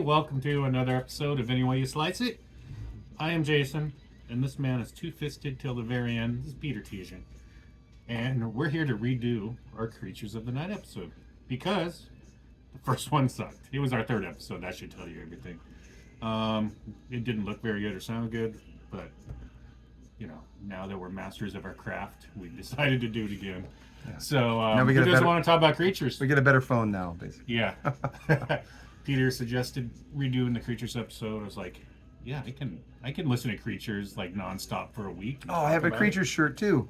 welcome to another episode of Any Way You Slice It. I am Jason, and this man is two-fisted till the very end. This is Peter Tejan. And we're here to redo our Creatures of the Night episode, because the first one sucked. It was our third episode, that should tell you everything. It didn't look very good or sound good, but, you know, now that we're masters of our craft, we decided to do it again. Yeah. So, who doesn't want to talk about creatures? We get a better phone now, basically. Yeah. Peter suggested redoing the Creatures episode. I was like, yeah, I can listen to Creatures like nonstop for a week. Oh, I have a Creatures shirt too.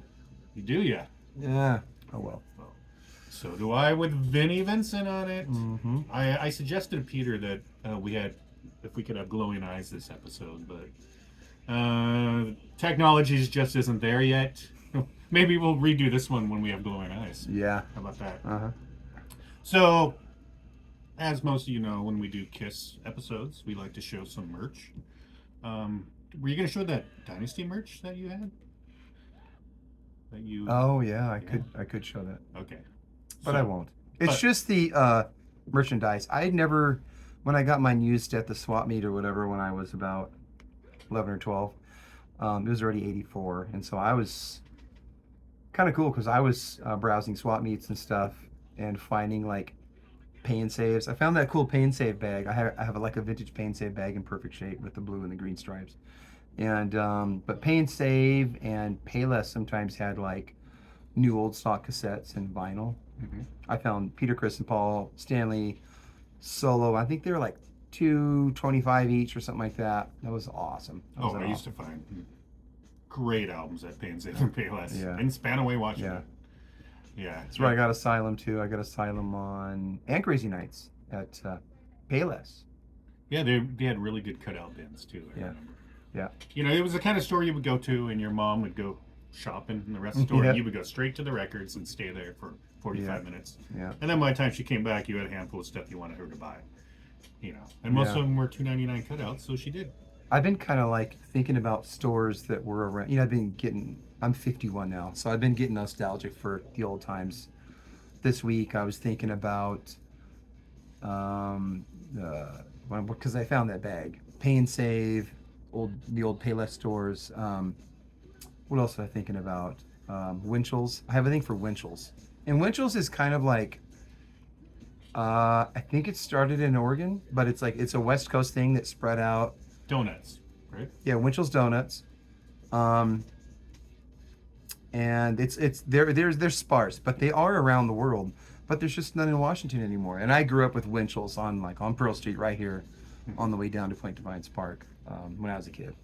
You do, yeah? Yeah. Oh, well. So do I, with Vinnie Vincent on it. Mm-hmm. I suggested to Peter that if we could have glowing eyes this episode, but technology just isn't there yet. Maybe we'll redo this one when we have glowing eyes. Yeah. How about that? Uh-huh. So, as most of you know, when we do KISS episodes, we like to show some merch. Were you going to show that Dynasty merch that you had? Oh yeah, I could show that. Okay. But I won't. It's just the merchandise. I never, when I got mine used at the swap meet or whatever when I was about 11 or 12, it was already 84, and so I was kind of cool because I was browsing swap meets and stuff and finding like Pay and Saves. I found that cool Pay and Save bag. I have like a vintage Pay and Save bag in perfect shape with the blue and the green stripes. And but Pay and Save and Payless sometimes had like new old stock cassettes and vinyl. Mm-hmm. I found Peter, Chris, and Paul Stanley solo. I think they were like $2.25 each or something like that. That was awesome. I used to find great albums at Pay and Save and Payless. Yeah. In Spanaway, Washington. Yeah. That's where I got Asylum too. I got Asylum on and Crazy Nights at Payless. Yeah, they had really good cutout bins too. I remember. Yeah. You know, it was the kind of store you would go to, and your mom would go shopping in the rest of the store, and you would go straight to the records and stay there for 45 minutes. Yeah. And then by the time she came back, you had a handful of stuff you wanted her to buy. You know, and most of them were $2.99 cutouts, so she did. I've been kind of like thinking about stores that were around. You know, I'm 51 now, so I've been getting nostalgic for the old times. This week, I was thinking about, because I found that bag, Pay and Save, the old Payless stores. What else was I thinking about? Winchell's. I have a thing for Winchell's, and Winchell's is kind of like, I think it started in Oregon, but it's a West Coast thing that spread out. Donuts, right? Yeah, Winchell's Donuts. And they're sparse, but they are around the world. But there's just none in Washington anymore. And I grew up with Winchell's on Pearl Street right here, on the way down to Point Defiance Park when I was a kid.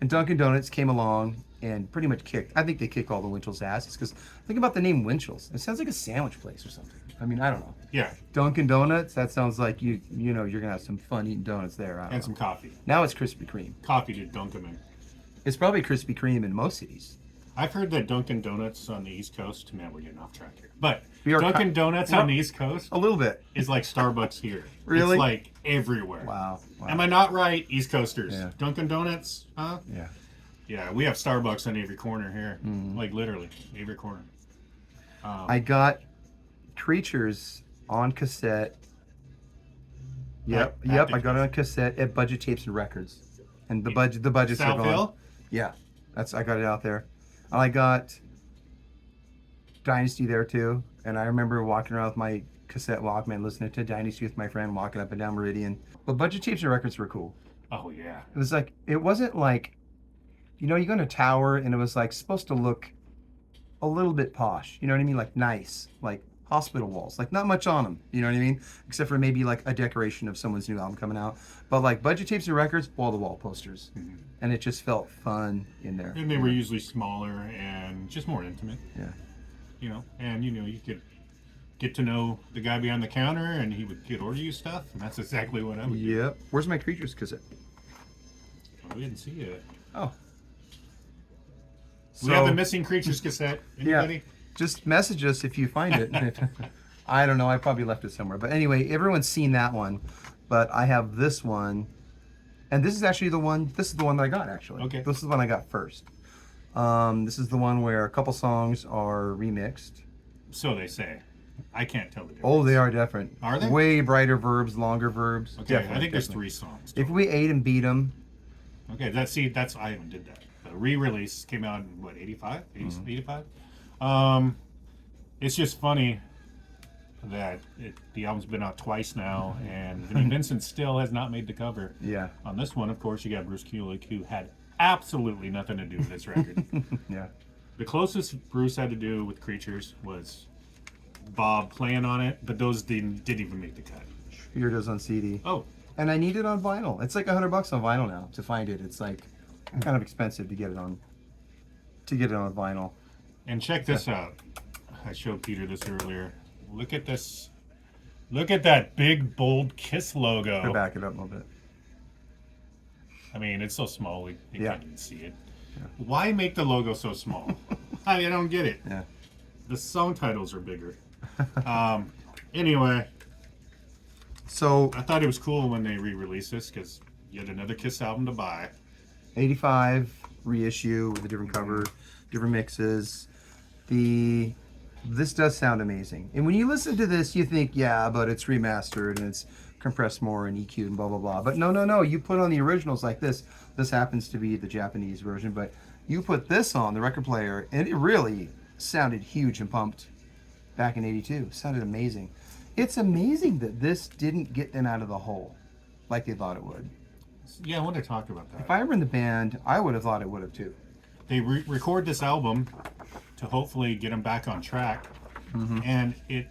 And Dunkin' Donuts came along and pretty much kicked. I think they kick all the Winchell's asses because think about the name Winchell's. It sounds like a sandwich place or something. I mean, I don't know. Yeah. Dunkin' Donuts. That sounds like you know you're gonna have some fun eating donuts there. And some coffee. Now it's Krispy Kreme. Coffee to dunk them in. It's probably Krispy Kreme in most cities. I've heard that Dunkin' Donuts on the East Coast. Man, we're getting off track here. But Dunkin' Donuts on the East Coast, a little bit, is like Starbucks here. Really? It's like everywhere. Wow. Am I not right, East Coasters? Yeah. Dunkin' Donuts, huh? Yeah. Yeah, we have Starbucks on every corner here. Mm-hmm. Like literally every corner. I got Creatures on cassette. Yep. I got it on cassette at Budget Tapes and Records, and the budgets are gone. Yeah, I got it out there. And I got Dynasty there too, and I remember walking around with my cassette Walkman, listening to Dynasty with my friend, walking up and down Meridian. But Budget Tapes and Records were cool. Oh yeah. It wasn't like, you know, you go in a tower and it was like supposed to look a little bit posh. You know what I mean? Like nice, like hospital walls, like not much on them. You know what I mean? Except for maybe like a decoration of someone's new album coming out. But like Budget Tapes and Records, wall-to-wall posters. Mm-hmm. And it just felt fun in there. And they were usually smaller and just more intimate. Yeah. You know, and you know, you could get to know the guy behind the counter and he'd order you stuff, and that's exactly what I would do. Yep. Where's my Creatures cassette? Oh, we didn't see it. Oh. We have the missing Creatures cassette. Anybody? Yeah. Just message us if you find it. I don't know. I probably left it somewhere. But anyway, everyone's seen that one. But I have this one. And this is actually the one. This is the one that I got, actually. Okay. This is the one I got first. This is the one where a couple songs are remixed. So they say. I can't tell the difference. Oh, they are different. Are they? Way brighter verbs, longer verbs. Okay, Definitely, I think there's definitely. 3 songs. If we ate and beat them, Okay, that's I even did that. The re-release came out in what 85, 85. It's just funny that the album's been out twice now, and Vinnie Vincent still has not made the cover. yeah, On this one, of course, you got Bruce Kulick, who had absolutely nothing to do with this record. yeah. The closest Bruce had to do with Creatures was Bob playing on it, but those didn't even make the cut. Here it is on CD. Oh, And I need it on vinyl. It's like $100 on vinyl now to find it. It's like kind of expensive to get it on vinyl. and check this out. I showed Peter this earlier. Look at this. Look at that big, bold Kiss logo. Go back it up a little bit. I mean, it's so small we Yeah. can't even see it. Yeah. Why make the logo so small? I don't get it. Yeah. The song titles are bigger. Anyway, So I thought it was cool when they re-released this because yet another Kiss album to buy. 85 reissue with a different cover, different mixes. This does sound amazing. And when you listen to this, you think, yeah, but it's remastered and it's compressed more and EQ'd and blah blah blah. But no. You put on the originals like this. This happens to be the Japanese version, but you put this on the record player, and it really sounded huge and pumped back in '82. Sounded amazing. It's amazing that this didn't get them out of the hole like they thought it would. Yeah, I want to talk about If that. I were in the band, I would have thought it would have too. They record this album to hopefully get them back on track, and it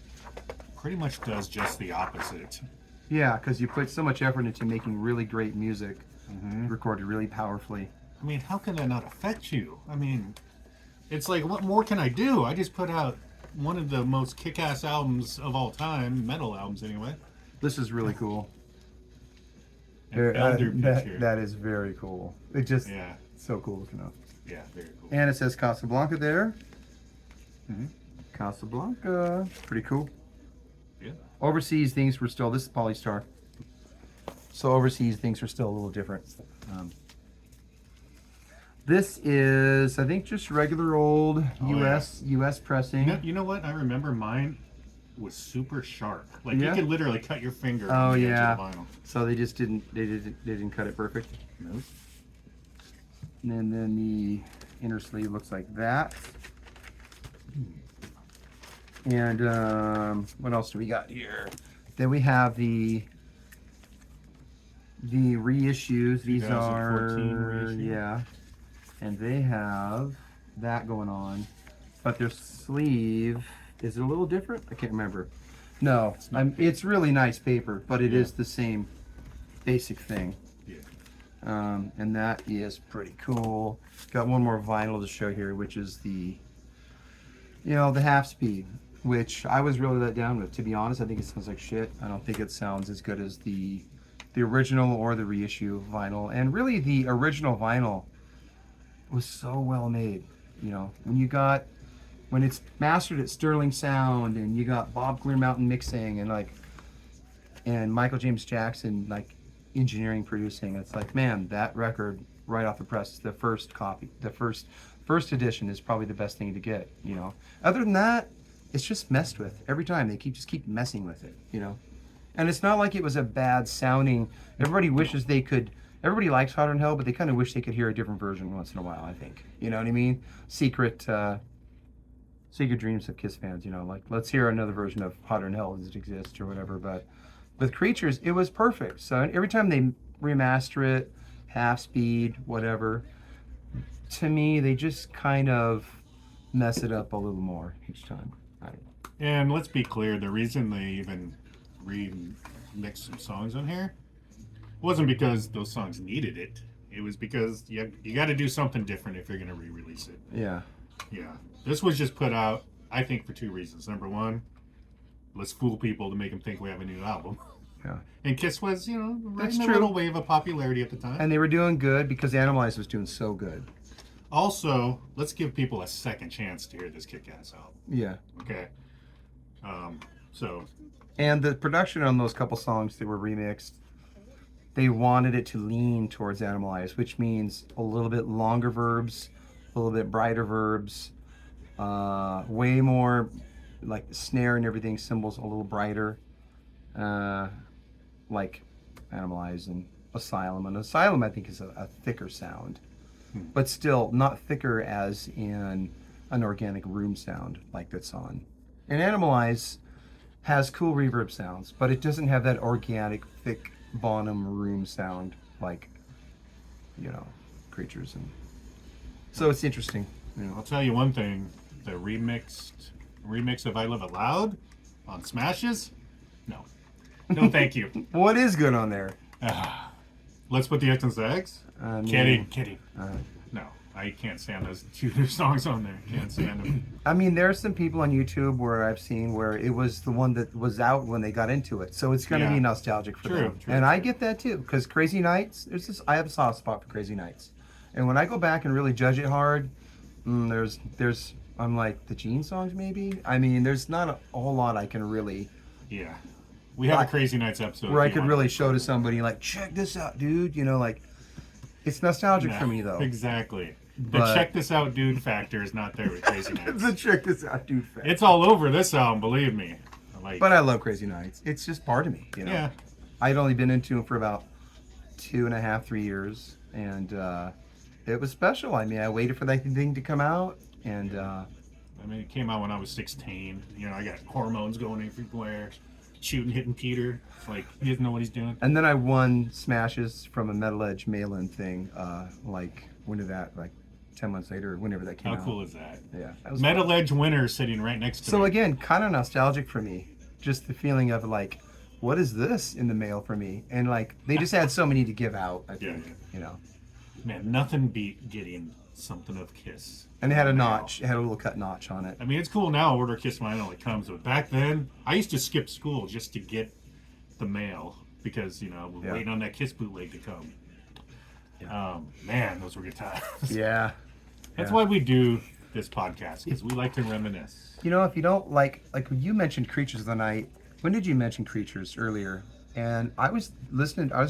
pretty much does just the opposite. Yeah, because you put so much effort into making really great music, recorded really powerfully. I mean, how can that not affect you? I mean, it's like, what more can I do? I just put out one of the most kick-ass albums of all time, metal albums anyway. This is really cool. And Elder picture. That is very cool. It just Yeah, so cool looking up. yeah, very cool. And it says Casablanca there. Casablanca, pretty cool. Yeah. Overseas things were still. This is Polystar. So overseas things are still a little different. This is, I think, just regular old U.S. pressing. You know what? I remember mine was super sharp. Like Yeah? you could literally cut your finger. Oh on the yeah. edge of the vinyl. So they just didn't cut it perfect. Nope. And then the inner sleeve looks like that. And what else do we got here? Then we have the reissues. These 2014 are reissue. yeah, and they have that going on, but their sleeve is it a little different? I can't remember. No, it's really nice paper, but it is the same basic thing. Yeah. And that is pretty cool. Got one more vinyl to show here, which is the half speed, which I was really let down with. To be honest, I think it sounds like shit. I don't think it sounds as good as the original or the reissue vinyl. And really, the original vinyl was so well made. You know, when it's mastered at Sterling Sound, and you got Bob Clear Mountain mixing, and Michael James Jackson engineering, producing. It's like, man, that record right off the press, the first copy, the first edition is probably the best thing to get. You know, other than that, it's just messed with every time. They keep messing with it. You know, and it's not like it was a bad sounding. Everybody wishes they could. Everybody likes Hotter Than Hell, but they kind of wish they could hear a different version once in a while. I think. You know what I mean? Secret dreams of Kiss fans. You know, like let's hear another version of Hotter Than Hell as it exists or whatever. But with Creatures, it was perfect. So every time they remaster it, half speed, whatever, to me, they just kind of mess it up a little more each time. I don't know. And let's be clear, the reason they even remixed some songs on here wasn't because those songs needed it. It was because you got to do something different if you're going to re-release it. Yeah. Yeah. This was just put out, I think, for 2 reasons. Number one, let's fool people to make them think we have a new album. Yeah. And Kiss was, right in a true. little wave of popularity at the time. And they were doing good because Animalize was doing so good. Also, let's give people a second chance to hear this kick-ass album. Yeah. Okay. So, And the production on those couple songs that were remixed, they wanted it to lean towards Animalize, which means a little bit longer verbs, a little bit brighter verbs, way more like the snare and everything, cymbals a little brighter, like Animalize and Asylum. And Asylum, I think, is a thicker sound, but still not thicker as in an organic room sound like that's on. And Animalize has cool reverb sounds, but it doesn't have that organic, thick Bonham room sound like, Creatures. And so it's interesting. I'll tell you one thing: the remix of "I Live It Loud" on Smashes. No, thank you. What is good on there? Let's Put the X and the Eggs. Kidding. No, I can't stand those two songs on there. Can't stand them. I mean, there are some people on YouTube where I've seen where it was the one that was out when they got into it, so it's going to be nostalgic for them. And I get that too, because Crazy Nights. I have a soft spot for Crazy Nights, and when I go back and really judge it hard, I'm like the Gene songs maybe. I mean, there's not a whole lot I can really. Yeah. We have a Crazy Nights episode where I could really show to somebody like, check this out, dude. Like, it's nostalgic for me though. Exactly. The check this out, dude factor is not there with Crazy Nights. The check this out, dude factor. It's all over this album, believe me. But I love Crazy Nights. It's just part of me, Yeah. I'd only been into them for about 2.5, 3 years, and it was special. I mean, I waited for that thing to come out, and it came out when I was 16. I got hormones going everywhere. Hitting Peter. It's like, he doesn't know what he's doing. And then I won Smashes from a Metal Edge mail-in thing, when did that, 10 months later, or whenever that came out. How cool is that? Yeah. Metal Edge winner sitting right next to me. So again, kind of nostalgic for me. Just the feeling of what is this in the mail for me? And they just had so many to give out, I think, Man, nothing beat getting something of Kiss. And it had a notch. It had a little cut notch on it. I mean, it's cool now. Order Kiss Vinyl, it comes. But back then, I used to skip school just to get the mail because, we're waiting on that Kiss bootleg to come. Yeah. Man, those were good times. Yeah. That's why we do this podcast, because we like to reminisce. If you don't like when you mentioned Creatures of the Night, when did you mention Creatures earlier? And I was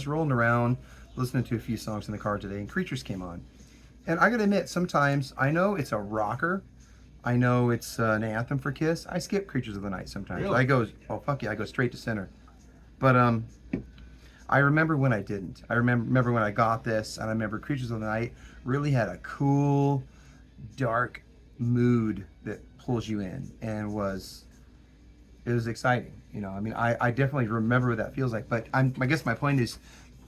rolling around, listening to a few songs in the car today, and Creatures came on. And I gotta admit, sometimes I know it's a rocker. I know it's an anthem for Kiss. I skip Creatures of the Night sometimes. Really? I go straight to center. But I remember when I didn't. I remember when I got this, and I remember Creatures of the Night really had a cool, dark mood that pulls you in, and it was exciting. I definitely remember what that feels like. But I guess my point is,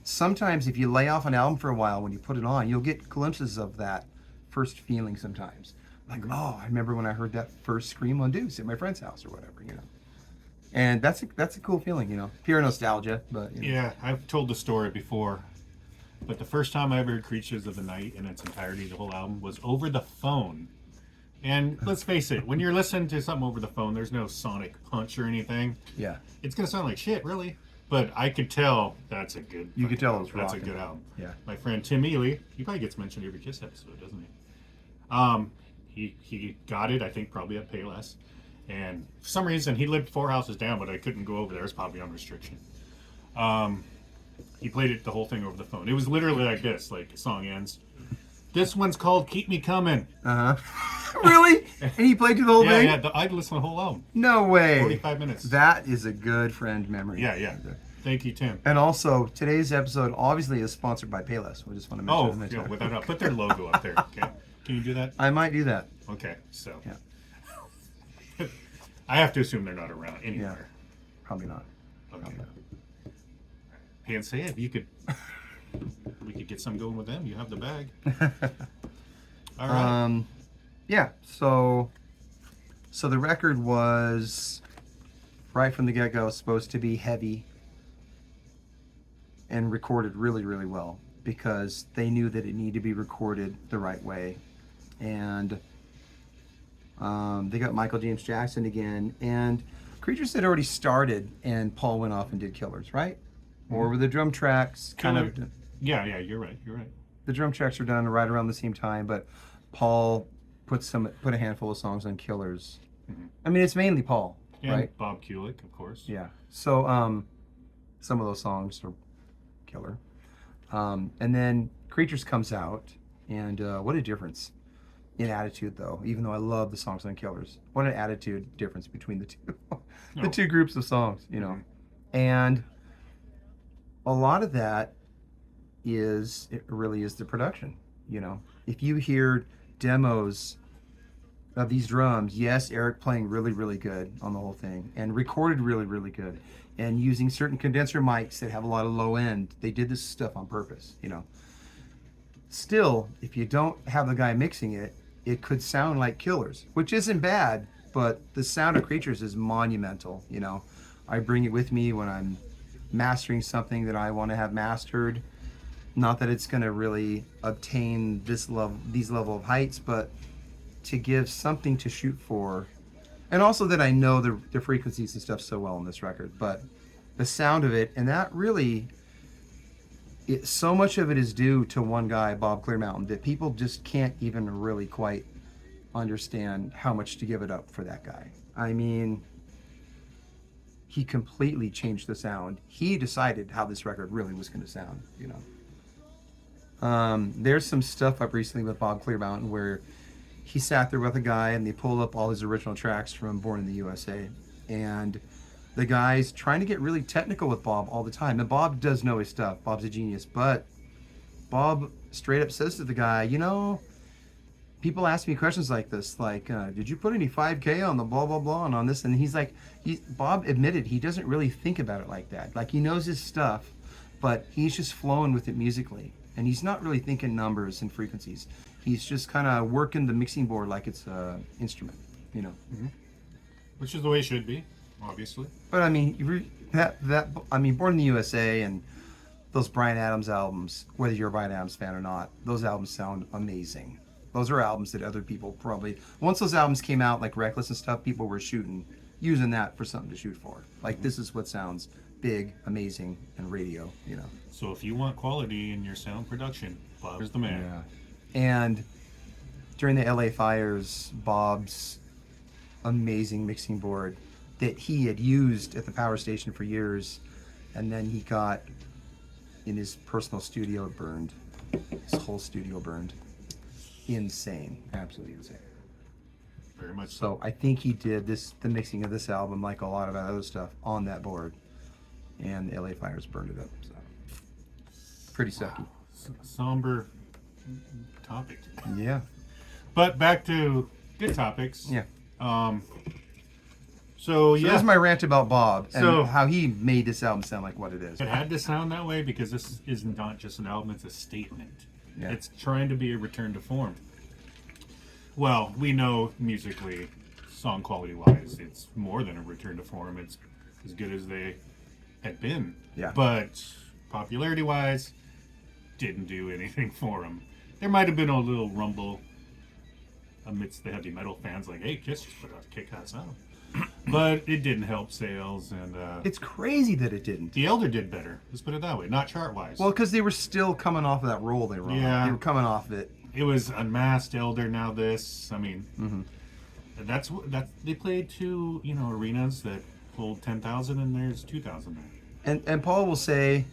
sometimes if you lay off an album for a while, when you put it on, you'll get glimpses of that first feeling sometimes. I remember when I heard that first scream on Deuce at my friend's house or whatever, And that's a cool feeling, pure nostalgia. But Yeah, I've told the story before, but the first time I ever heard Creatures of the Night in its entirety, the whole album, was over the phone. And let's face it, when you're listening to something over the phone, there's no sonic punch or anything. Yeah. It's gonna sound like shit, really. But I could tell that's a good. You could tell it was that's rocking. a good album. Yeah. My friend Tim Ely, he probably gets mentioned every Kiss episode, doesn't he? He got it, I think, probably at Payless, and for some reason he lived 4 houses down, but I couldn't go over there. It's probably on restriction. He played it the whole thing over the phone. It was literally like this: the song ends. This one's called "Keep Me Coming." Really? And he played through the whole thing? Yeah, I'd listen to the whole album. No way. 45 minutes. That is a good friend memory. Yeah. Thank you, Tim. And also, today's episode obviously is sponsored by Payless. We just want to mention without doubt. Put their logo up there, okay? Can you do that? I might do that. Okay, so. Yeah. I have to assume they're not around anywhere. Yeah, probably not. Okay. And say if you could, we could get some going with them. You have the bag. All right. Yeah. So the record was right from the get-go supposed to be heavy and recorded really, really well, because they knew that it needed to be recorded the right way. And they got Michael James Jackson again, and Creatures had already started, and Paul went off and did Killers, right? Or were the drum tracks Yeah, you're right. The drum tracks were done right around the same time, but Paul put a handful of songs on Killers. Mm-hmm. I mean, it's mainly Paul, and right? Bob Kulick, of course. Yeah. So some of those songs are killer. And then Creatures comes out, and what a difference. in attitude, though. Even though I love the songs on Killers, what an attitude difference between the two, the two groups of songs, you know. And a lot of that it really is the production, you know. If you hear demos of these drums, yes, Eric playing really, really good on the whole thing and recorded really, really good and using certain condenser mics that have a lot of low end. They did this stuff on purpose, you know. Still, if you don't have the guy mixing it, it could sound like Killers, which isn't bad, but the sound of Creatures is monumental, you know. I bring it with me when I'm mastering something that I want to have mastered. Not that it's going to really obtain these level of heights, but to give something to shoot for. And also that I know the frequencies and stuff so well on this record, but the sound of it, and that really, so much of it is due to one guy, Bob Clearmountain, that people just can't even really quite understand how much to give it up for that guy. I mean, he completely changed the sound. He decided how this record really was going to sound, you know. There's some stuff up recently with Bob Clearmountain where he sat there with a guy and they pulled up all his original tracks from Born in the USA. And the guy's trying to get really technical with Bob all the time. And Bob does know his stuff. Bob's a genius. But Bob straight up says to the guy, you know, people ask me questions like this, like, did you put any 5K on the blah, blah, blah, and on this? And he's like, Bob admitted he doesn't really think about it like that. Like, he knows his stuff, but he's just flowing with it musically. And he's not really thinking numbers and frequencies. He's just kind of working the mixing board like it's an instrument, you know. Mm-hmm. Which is the way it should be, obviously. But I mean, Born in the USA and those Bryan Adams albums, whether you're a Bryan Adams fan or not, those albums sound amazing. Those are albums that other people probably, once those albums came out, like Reckless and stuff, people were using that for something to shoot for. Like, this is what sounds big, amazing, and radio, you know. So if you want quality in your sound production, Bob's the man. Yeah. And during the LA fires, Bob's amazing mixing board that he had used at the power station for years, and then he got in his personal studio burned. His whole studio burned. Insane. Absolutely insane. Very much so. I think he did the mixing of this album, like a lot of other stuff, on that board. And the LA fires burned it up. So pretty sucky. Somber topic. Yeah. But back to good topics. Yeah. So there's my rant about Bob and how he made this album sound like what it is. It had to sound that way because this is not just an album, it's a statement. Yeah. It's trying to be a return to form. Well, we know musically, song quality wise, it's more than a return to form. It's as good as they had been. Yeah. But popularity wise, didn't do anything for them. There might have been a little rumble amidst the heavy metal fans, like, hey, Kiss just put out a kick-ass album. But it didn't help sales, and it's crazy that it didn't. The Elder did better. Let's put it that way, not chart-wise. Well, because they were still coming off of that role they were on. Yeah. They were coming off it. It was Unmasked, Elder, now this. I mean, that's they played two, arenas that hold 10,000, and there's 2,000 there. And Paul will say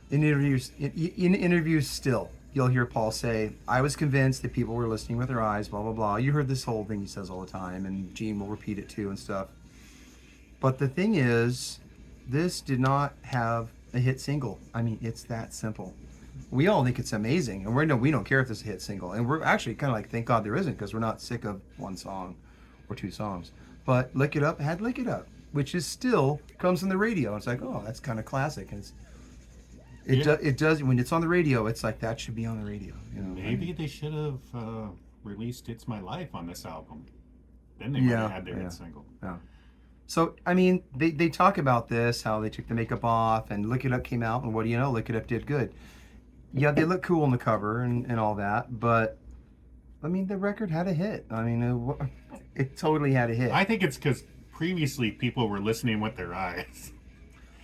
in interviews still, you'll hear Paul say, I was convinced that people were listening with their eyes, blah, blah, blah. You heard this whole thing he says all the time, and Gene will repeat it too and stuff. But the thing is, this did not have a hit single. I mean, it's that simple. We all think it's amazing, and we don't care if it's a hit single. And we're actually kind of like, thank God there isn't, because we're not sick of one song or two songs. But Lick It Up had Lick It Up, which is still comes on the radio. It's like, oh, that's kind of classic. And it does when it's on the radio. It's like that should be on the radio. Maybe they should have released "It's My Life" on this album. Then they might have had their hit single. Yeah. So I mean, they talk about this, how they took the makeup off, and Lick It Up came out, and what do you know? Lick It Up did good. Yeah, they look cool on the cover and all that, but I mean, the record had a hit. I mean, it totally had a hit. I think it's because previously people were listening with their eyes.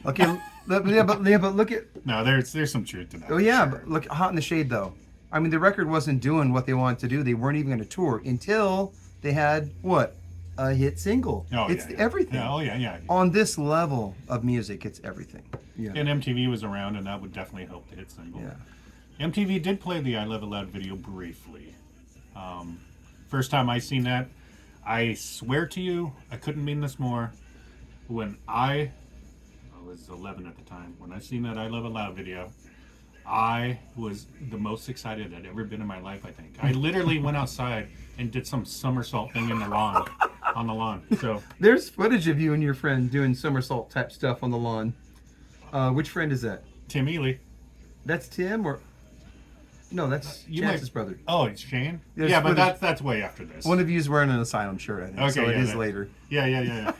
Okay, but look at... No, there's some truth to that. Oh, yeah, sure. But look, Hot in the Shade, though. I mean, the record wasn't doing what they wanted to do. They weren't even going to tour until they had, what? A hit single. Oh, it's everything. Yeah, yeah. On this level of music, it's everything. Yeah. And MTV was around, and that would definitely help the hit single. Yeah. MTV did play the I Love It Loud video briefly. First time I seen that, I swear to you, I couldn't mean this more. When I was 11 at the time, when I seen that I Love It Loud video, I was the most excited I'd ever been in my life, I think. I literally went outside and did some somersault thing in the lawn, on the lawn. So there's footage of you and your friend doing somersault type stuff on the lawn. Which friend is that? Tim Ely. That's Tim, or no? That's Chance's brother. Oh, it's Shane. There's yeah, but footage. that's way after this. One of you is wearing an asylum shirt, I think. Okay, so it is later. Yeah.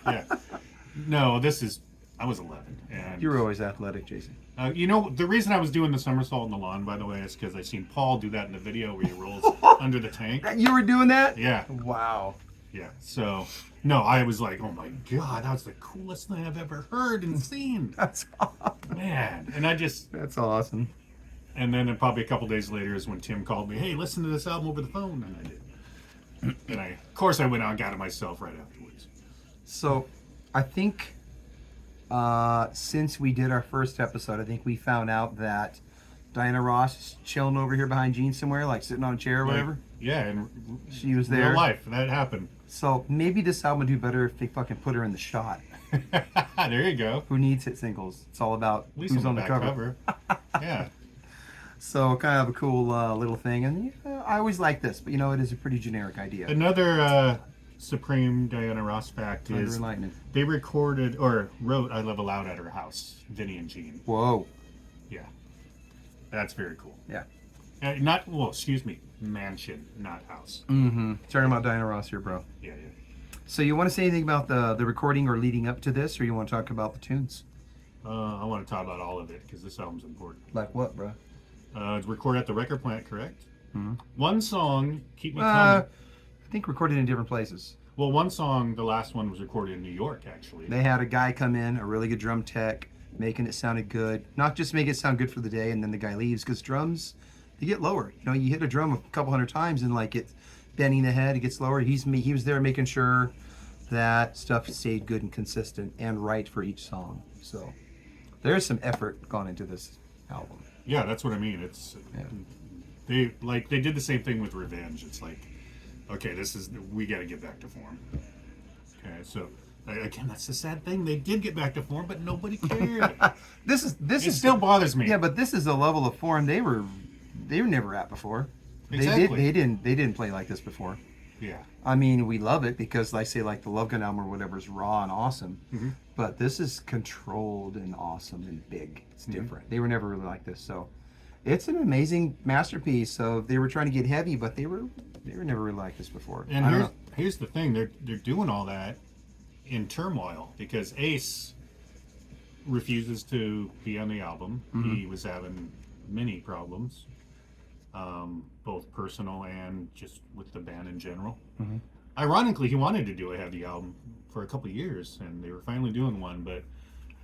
No, this is. I was 11, and You were always athletic, Jason. you know, the reason I was doing the somersault in the lawn, by the way, is because I seen Paul do that in the video where he rolls under the tank. You were doing that? Yeah. Wow. Yeah. So, no, I was like, oh my God, that was the coolest thing I've ever heard and seen. That's awesome. Man. And I just, That's awesome. and then probably a couple days later is when Tim called me, hey, listen to this album over the phone. And I did. And of course, I went out and got it myself right afterwards. So, I think since we did our first episode, I think we found out that Diana Ross is chilling over here behind Gene somewhere, like sitting on a chair or whatever. Yeah, and She was there. real life, that happened. So maybe this album would do better if they fucking put her in the shot. There you go. Who needs hit singles? It's all about At least who's on the back cover. Yeah. So kind of a cool little thing, and I always like this, but it is a pretty generic idea. Another supreme Diana Ross fact Thunder is and lightning. they recorded or wrote I Love It Loud at her house, Vinnie and Gene. Whoa. Yeah. That's very cool. Yeah. Mansion, not house. Mm-hmm. Talking about Diana Ross here, bro. Yeah. So you want to say anything about the recording or leading up to this, or you want to talk about the tunes? I want to talk about all of it because this album's important. Like what, bro? It's recorded at the record plant, correct? Mm-hmm. One song, Keep Me Coming. I think recorded in different places. Well, one song, the last one was recorded in New York, actually. They had a guy come in, a really good drum tech, making it sounded good. Not just make it sound good for the day, and then the guy leaves, because drums, they get lower. You hit a drum a couple hundred times, and like it's bending the head, it gets lower. He was there making sure that stuff stayed good and consistent and right for each song. So there's some effort gone into this album. Yeah, that's what I mean. It's they did the same thing with Revenge. It's like, okay, we got to get back to form. Okay, so again, that's the sad thing. They did get back to form, but nobody cared. It still bothers me. Yeah, but this is a level of form they were never at before. Exactly. They didn't play like this before. Yeah. I mean, we love it because, like, say, like the Love Gun album or whatever is raw and awesome. Mm-hmm. But this is controlled and awesome and big. It's different. They were never really like this, so it's an amazing masterpiece. So they were trying to get heavy, but they were never really like this before. And here's the thing: they're doing all that in turmoil because Ace refuses to be on the album. Mm-hmm. He was having many problems. Both personal and just with the band in general. Mm-hmm. Ironically, he wanted to do a heavy album for a couple of years, and they were finally doing one, but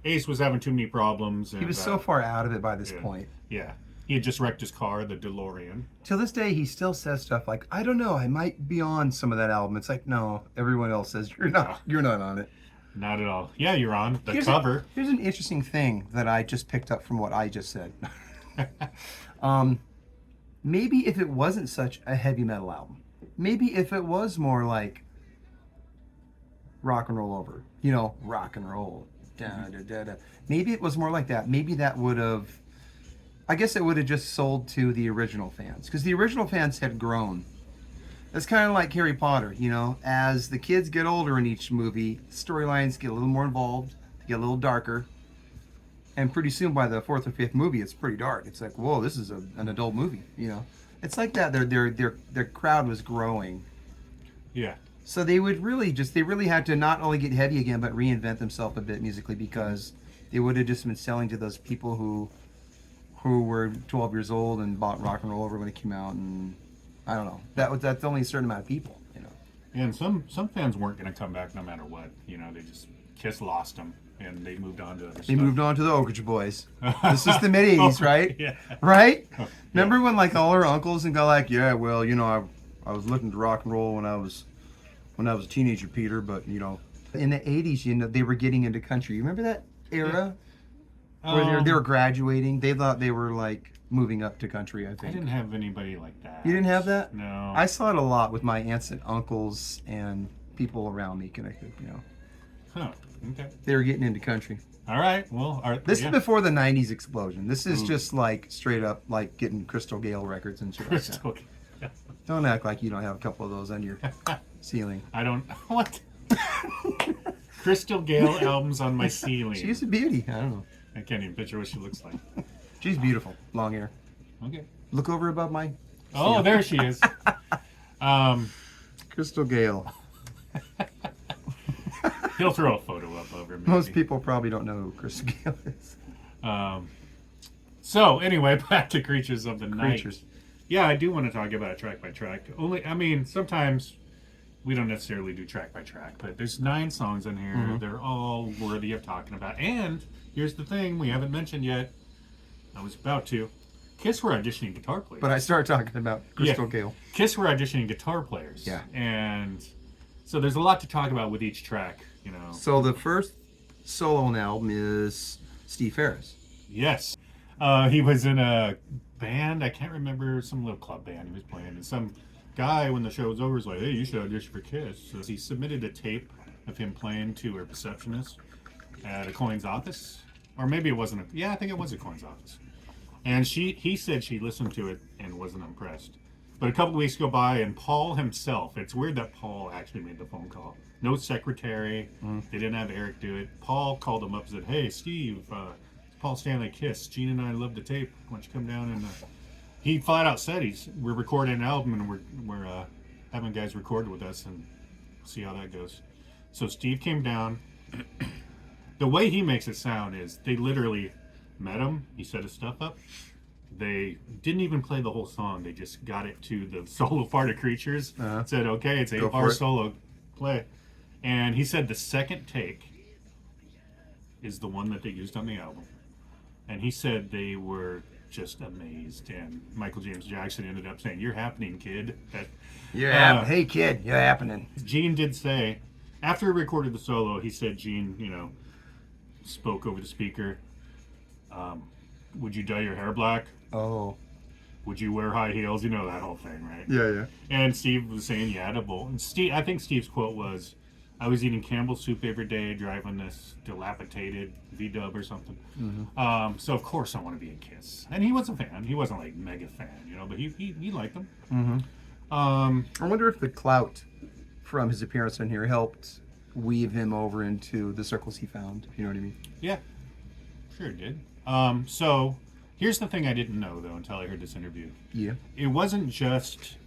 Ace was having too many problems. And, he was so far out of it by this point. Yeah. He had just wrecked his car, the DeLorean. Till this day, he still says stuff like, I don't know, I might be on some of that album. It's like, no, everyone else says you're not on it. Not at all. Yeah, you're on the cover. Here's an interesting thing that I just picked up from what I just said. Maybe if it wasn't such a heavy metal album, maybe if it was more like rock and roll over, rock and roll, maybe it was more like that. Maybe that would have, I guess it would have just sold to the original fans, because the original fans had grown. It's kind of like Harry Potter, as the kids get older in each movie, storylines get a little more involved, get a little darker. And pretty soon, by the fourth or fifth movie, it's pretty dark. It's like, whoa, this is an adult movie. It's like that. Their crowd was growing. Yeah. So they really had to not only get heavy again, but reinvent themselves a bit musically, because they would have just been selling to those people who were 12 years old and bought Rock and Roll Over when it came out, and I don't know. That's only a certain amount of people. And some fans weren't going to come back no matter what. They just Kiss lost them. And they moved on to other stuff. They moved on to the Oak Ridge Boys. This is the mid-'80s, right? Yeah. Right? Remember when, like, all our uncles and go like, yeah, well, I was looking to rock and roll when I was a teenager, Peter, but, in the 80s, they were getting into country. You remember that era? Or they were graduating. They thought they were like moving up to country, I I think. didn't have anybody like that. You didn't have that? No. I saw it a lot with my aunts and uncles and people around me connected, Huh. Okay. They were getting into country. All right. Well, This is before the 90s explosion. This is just like straight up like getting Crystal Gale records and shit like that. Crystal. Don't act like you don't have a couple of those on your ceiling. I don't. What? Crystal Gale albums on my ceiling. She's a beauty. I don't know. I can't even picture what she looks like. She's beautiful. Long hair. Okay. Look over above my Oh, ceiling. there she is. Crystal Gale. He'll throw a photo up over me. Most people probably don't know who Crystal Gale is. So anyway, back to Creatures of the Night. Creatures. Yeah, I do want to talk about it track by track. Sometimes we don't necessarily do track by track, but there's 9 songs in here. Mm-hmm. They're all worthy of talking about. And here's the thing we haven't mentioned yet. I was about to. Kiss were auditioning guitar players. But I started talking about Crystal Gale. Kiss were auditioning guitar players. Yeah. And so there's a lot to talk about with each track, So the first solo on the album is Steve Ferris. Yes. He was in a band. I can't remember, some little club band he was playing. And some guy, when the show was over, was like, hey, you should audition for Kiss. So he submitted a tape of him playing to a receptionist at a Coin's office. Or maybe it wasn't. I think it was a Coin's office. And he said she listened to it and wasn't impressed. But a couple of weeks go by, and Paul himself, it's weird that Paul actually made the phone call. No secretary. They didn't have Eric do it. Paul called him up and said, hey, Steve, Paul Stanley, Kiss. Gene and I love the tape. Why don't you come down and... He flat out said, we're recording an album, and we're having guys record with us and see how that goes. So Steve came down. The way he makes it sound is they literally met him. He set his stuff up. They didn't even play the whole song. They just got it to the solo part of Creatures. Said, okay, it's 8-bar solo. Play. And he said the second take is the one that they used on the album. And he said they were just amazed. And Michael James Jackson ended up saying, you're happening, kid. Hey, kid, you're happening. Gene did say, after he recorded the solo, he said Gene, spoke over the speaker. Would you dye your hair black? Oh. Would you wear high heels? You know that whole thing, right? Yeah. And Steve was saying, yeah, edible. And I think Steve's quote was, I was eating Campbell's soup every day, driving this dilapidated V-dub or something. Mm-hmm. So of course I want to be in Kiss. And he was a fan. He wasn't like mega fan, but he liked them. Mm-hmm. I wonder if the clout from his appearance in here helped weave him over into the circles he found. You know what I mean? Yeah, sure it did. So here's the thing I didn't know though until I heard this interview. Yeah. It wasn't just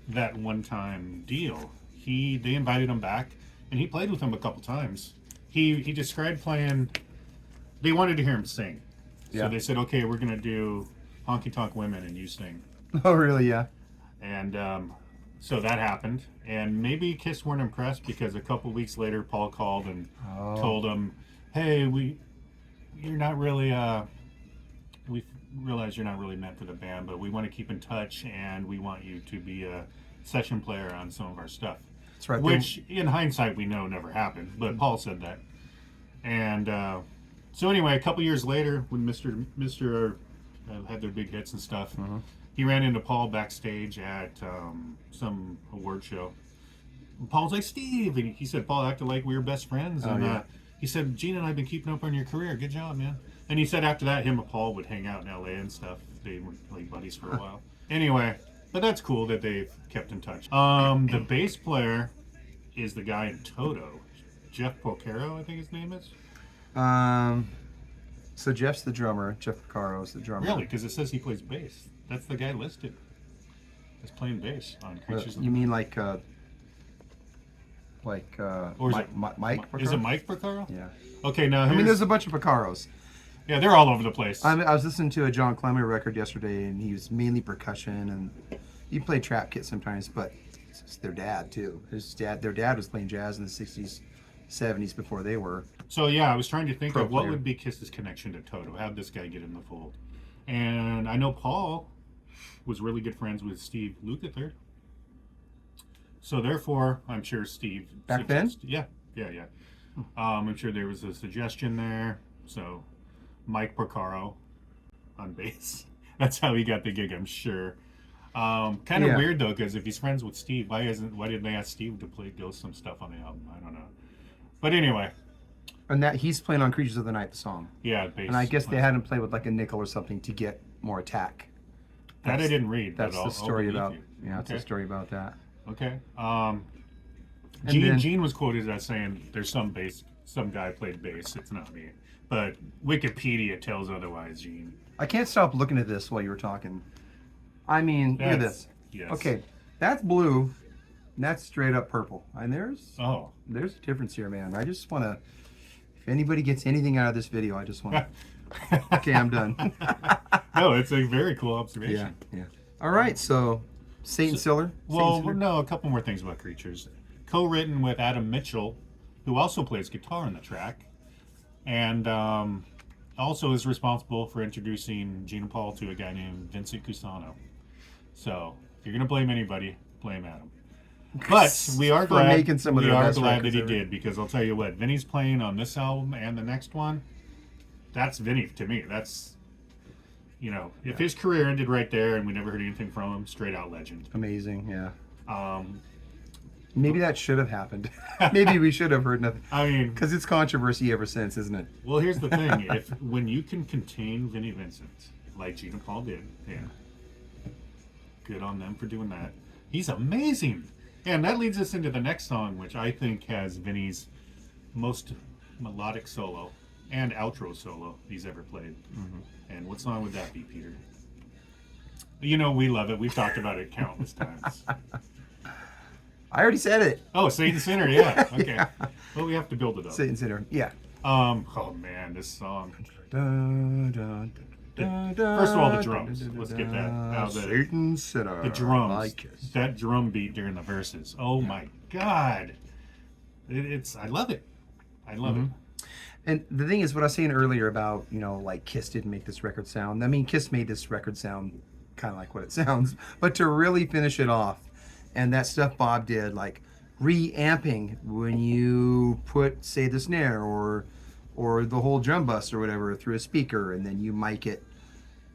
that one-time deal. They invited him back. And he played with them a couple times. He described playing... They wanted to hear him sing. So they said, okay, we're going to do Honky Tonk Women and you sing. Oh, really? Yeah. And so that happened. And maybe Kiss weren't impressed because a couple weeks later, Paul called and told him, hey, you're not really... we realize you're not really meant for the band, but we want to keep in touch and we want you to be a session player on some of our stuff. That's right. Which, in hindsight, we know never happened. But Paul said that. And so anyway, a couple years later, when Mr. had their big hits and stuff, he ran into Paul backstage at some award show. And Paul was like, Steve! And he said, Paul acted like we were best friends. And he said, Gene and I have been keeping up on your career. Good job, man. And he said after that, him and Paul would hang out in L.A. and stuff. They were like buddies for a while. Anyway... But that's cool that they've kept in touch. The bass player is the guy in Toto. Jeff Porcaro, I think his name is. So Jeff's the drummer. Jeff Porcaro is the drummer. Really? Because it says he plays bass. That's the guy listed as playing bass on Creatures. You mean like or is Mike Porcaro? Is it Mike Porcaro? Yeah. Okay, now there's a bunch of Porcaros. Yeah, they're all over the place. I was listening to a John Clemmer record yesterday, and he was mainly percussion, and he played trap kit sometimes, but it's their dad too. Their dad was playing jazz in the 60s, 70s before they were. So yeah, I was trying to think of what player. would be Kiss's connection to Toto. How'd this guy get in the fold? And I know Paul was really good friends with Steve Lukather. So therefore, I'm sure Steve... Back then? Yeah. I'm sure there was a suggestion there. So Mike Porcaro on bass. That's how he got the gig, I'm sure. Kind of Yeah. weird though, because if he's friends with Steve, why didn't they ask Steve to go some stuff on the album? I don't know. But anyway, And that he's playing on Creatures of the Night, the song. yeah, bass. And I guess they had him play with like a nickel or something to get more attack. That I didn't read. That's but the story I'll believe about. you. Yeah, it's Okay. a story about that. Okay. And Gene then- was quoted as saying, "There's some guy played bass. It's not me." But Wikipedia tells otherwise, Gene. I can't stop looking at this while you were talking. I mean, look at That's- this. Yes. Okay, that's blue. And that's straight up purple. And there's Oh. a difference here, man. I just want to. If anybody gets anything out of this video, I just want to. Okay, I'm done. No, it's a very cool observation. Yeah. All right, so Satan Siller. Well, Satan Siller. no, a couple more things about Creatures. Co-written with Adam Mitchell, who also plays guitar on the track, and also is responsible for introducing Gene and Paul to a guy named Vincent Cusano. So, if you're gonna blame anybody, blame Adam. But we are For glad making some of we their are best glad that records he ever. did, because I'll tell you what, Vinny's playing on this album and the next one. That's Vinny to me. That's, you know, if his career ended right there and we never heard anything from him, straight out legend. Amazing, yeah. Um, Maybe that should have happened. Maybe we should have heard nothing. I mean, Because it's controversy ever since, isn't it? well, here's the thing: when you can contain Vinnie Vincent, like Gene and Paul did, yeah, good on them for doing that. He's amazing, and that leads us into the next song, which I think has Vinny's most melodic solo and outro solo he's ever played. And what song would that be, Peter? You know, we love it. We've talked about it countless times. I already said it. Oh, Satan Sinner, yeah. Okay. Yeah. Well, we have to build it up. Satan Sinner. Yeah. Oh man, this song. Dun, dun, dun, dun, First of all, the dun, drums. dun, dun, Let's get that out there. Satan Sinner. The drums. I kiss. That drum beat during the verses. Oh my God. I love it. I love it. And the thing is, what I was saying earlier about, you know, like Kiss didn't make this record sound. I mean, Kiss made this record sound kind of like what it sounds, but to really finish it off, and that stuff Bob did, like reamping when you put, say, the snare or the whole drum bus or whatever through a speaker, and then you mic it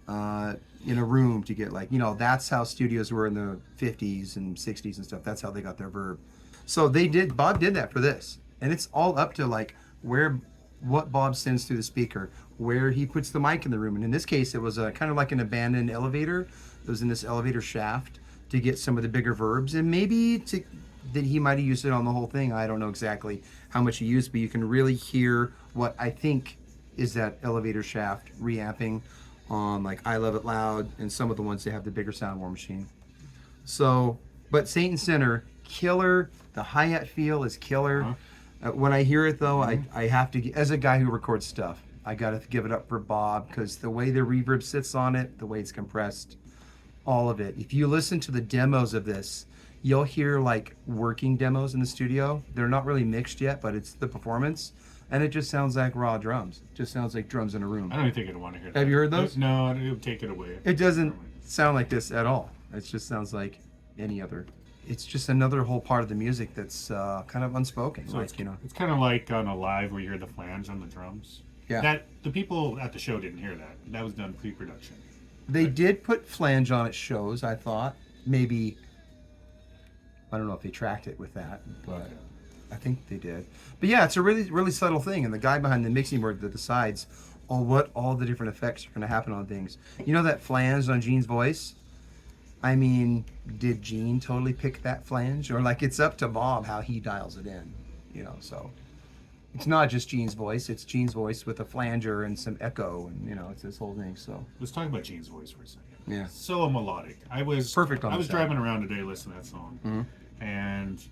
in a room to get, like, you know, that's how studios were in the 50s and 60s and stuff. That's how they got their verb. So Bob did that for this, and it's all up to like what Bob sends through the speaker, where he puts the mic in the room. And in this case, it was kind of like an abandoned elevator. It was in this elevator shaft to get some of the bigger verbs, and maybe that he might have used it on the whole thing. I don't know exactly how much he used, but you can really hear what I think is that elevator shaft reamping on like I Love It Loud and some of the ones that have the bigger Sound War machine. So, but Saint and Sinner, killer. The hi-hat feel is killer. When I hear it though, I have to, as a guy who records stuff, I gotta give it up for Bob, because the way the reverb sits on it, the way it's compressed, all of it. If you listen to the demos of this, you'll hear like working demos in the studio. They're not really mixed yet, but it's the performance, and it just sounds like raw drums. It just sounds like drums in a room. I don't even think I'd want to hear that. Have you heard those? No, it would take it away. It doesn't sound like this at all. It just sounds like any other. It's just another whole part of the music that's kind of unspoken. So like, you know. It's kind of like on a live where you hear the flange on the drums. Yeah. That the people at the show didn't hear that. That was done pre-production. They did put flange on at shows, I thought. Maybe, I don't know if they tracked it with that, but I think they did. But yeah, it's a really, really subtle thing. And the guy behind the mixing board that decides what all the different effects are going to happen on things. You know that flange on Gene's voice? I mean, did Gene totally pick that flange? Or like it's up to Bob how he dials it in, you know, so. It's not just Gene's voice, it's Gene's voice with a flanger and some echo, and you know, it's this whole thing, so. Let's talk about Gene's voice for a second. Yeah. So melodic. I was Perfect on I the was sound. driving around today listening to that song, and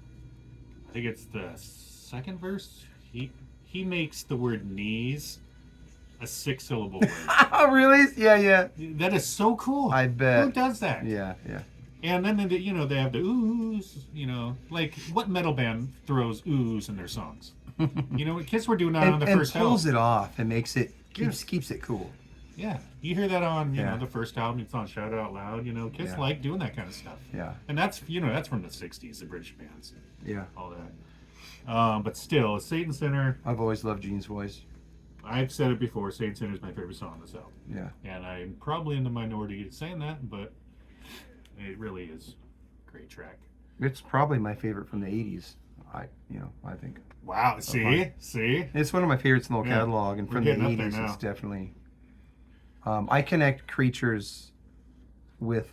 I think it's the second verse. He makes the word knees a 6-syllable word. Oh, really? Yeah. That is so cool. I bet. Who does that? Yeah. And then they have the oohs. You know, like what metal band throws oohs in their songs? You know, Kiss were doing that on the first and pulls album. it off and makes it keeps it cool. Yeah, you hear that on you Yeah. know the first album. It's on Shout Out Loud. You know, Kiss Yeah. like doing that kind of stuff. Yeah. And that's that's from the '60s, the British bands, Yeah. all that. But still, Satan Sinner. I've always loved Gene's voice. I've said it before, Saint Sinner is my favorite song on this album. Yeah. And I'm probably in the minority saying that, but it really is a great track. It's probably my favorite from the 80s. I think. Wow, see? It's one of my favorites in the whole Yeah. catalog, and We're from the getting up there 80s, now. it's definitely. I connect Creatures with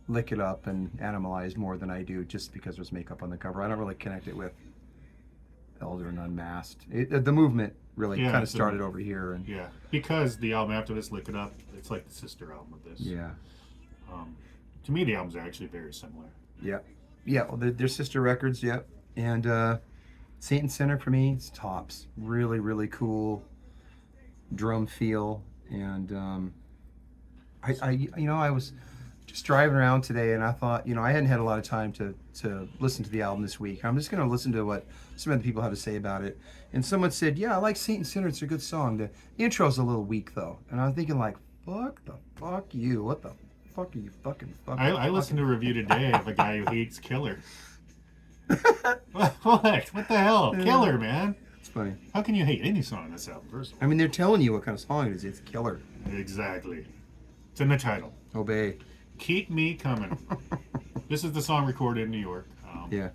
Lick It Up and Animalize more than I do just because there's makeup on the cover. I don't really connect it with Elder and Unmasked. The movement really Yeah, kind of it's a- started over here. And Yeah, because the album after this, Lick It Up, it's like the sister album of this. yeah. To me, the albums are actually very similar. Yeah. Well, they're sister records, yep. And Saint and Sinner for me, it's tops. Really, really cool drum feel. And I was just driving around today, and I thought, I hadn't had a lot of time to listen to the album this week. I'm just going to listen to what some of the people had to say about it. And someone said, yeah, I like Saint and Sinner. It's a good song. The intro's a little weak, though. And I'm thinking, like, fuck you. What the fuck are you fucking? I listened to a review today of a guy who hates Killer. What the hell? Killer, man. It's funny. How can you hate any song on this album, first of all? I mean, they're telling you what kind of song it is. It's killer. Exactly. It's in the title. Obey. Keep Me Coming. This is the song recorded in New York. Yeah.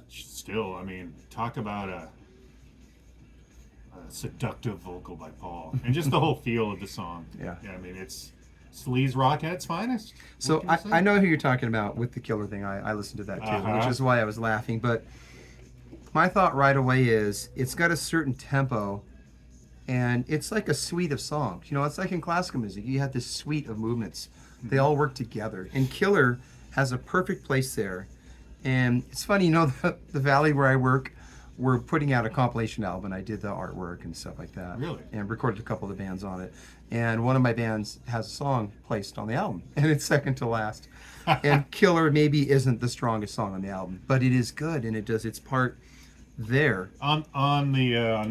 Still, I mean, talk about a seductive vocal by Paul. And just the whole feel of the song. Yeah. I mean, it's sleaze rock at its finest. So What can you I say? know who you're talking about with the killer thing. I listened to that too, which is why I was laughing. But my thought right away is it's got a certain tempo, and it's like a suite of songs. It's like in classical music. You have this suite of movements. They all work together. And Killer has a perfect place there. And it's funny, the Valley where I work, we're putting out a compilation album. I did the artwork and stuff like that. Really? And recorded a couple of the bands on it. And one of my bands has a song placed on the album, and it's second to last. And Killer maybe isn't the strongest song on the album, but it is good, and it does its part there. On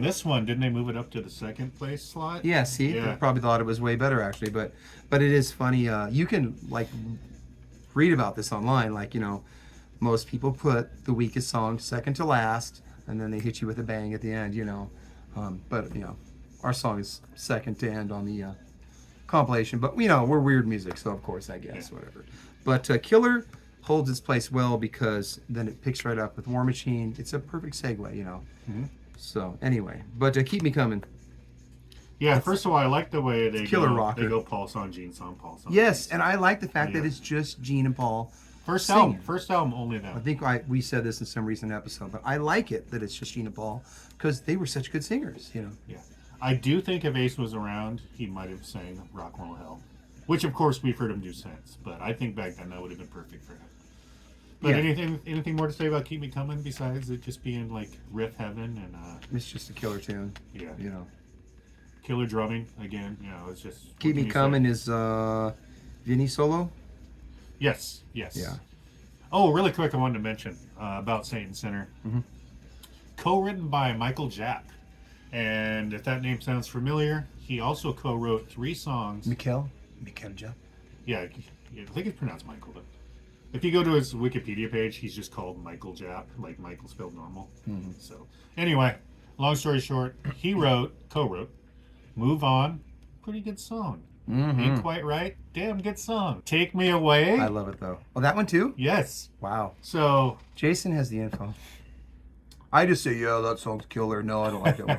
this one, didn't they move it up to the second place slot? Yeah, see, Yeah. I probably thought it was way better actually, but it is funny. You can read about this online, most people put the weakest song second to last, and then they hit you with a bang at the end, But our song is second to end on the compilation. But we're weird music, so of course I guess whatever. But Killer holds its place well because then it picks right up with War Machine. It's a perfect segue, Mm-hmm. So anyway, but Keep Me Coming. Yeah, first of all, I like the way they Killer go. rocker. They go Paul song, Gene song, Paul song. Yes, Gene and song. I like the fact that Yeah. it's just Gene and Paul. First singing. album, only I them. think we said this in some recent episode, but I like it that it's just Gene and Paul because they were such good singers, Yeah, I do think if Ace was around, he might have sang Rock and Roll Hell, which of course we've heard him do since. But I think back then that would have been perfect for him. But Yeah. anything more to say about Keep Me Coming besides it just being like riff heaven and It's just a killer tune, yeah, Killer drumming again. It's just what Keep can Me you Coming say? is Vinnie solo. Yes. Yeah. Oh, really quick, I wanted to mention about Saint and Sinner. Mm-hmm. Co-written by Michael Japp. And if that name sounds familiar, he also co-wrote 3 songs. Mikhail Japp. Yeah, I think it's pronounced Michael, but if you go to his Wikipedia page, he's just called Michael Japp, like Michael spelled normal. Mm-hmm. So, anyway, long story short, he co-wrote, Move On, pretty good song. Mm-hmm. Ain't Quite Right, damn good song. Take Me Away. I love it though. Oh, that one too? Yes. Wow. So, Jason has the info. I just say, yeah, that song's killer. No, I don't like that one.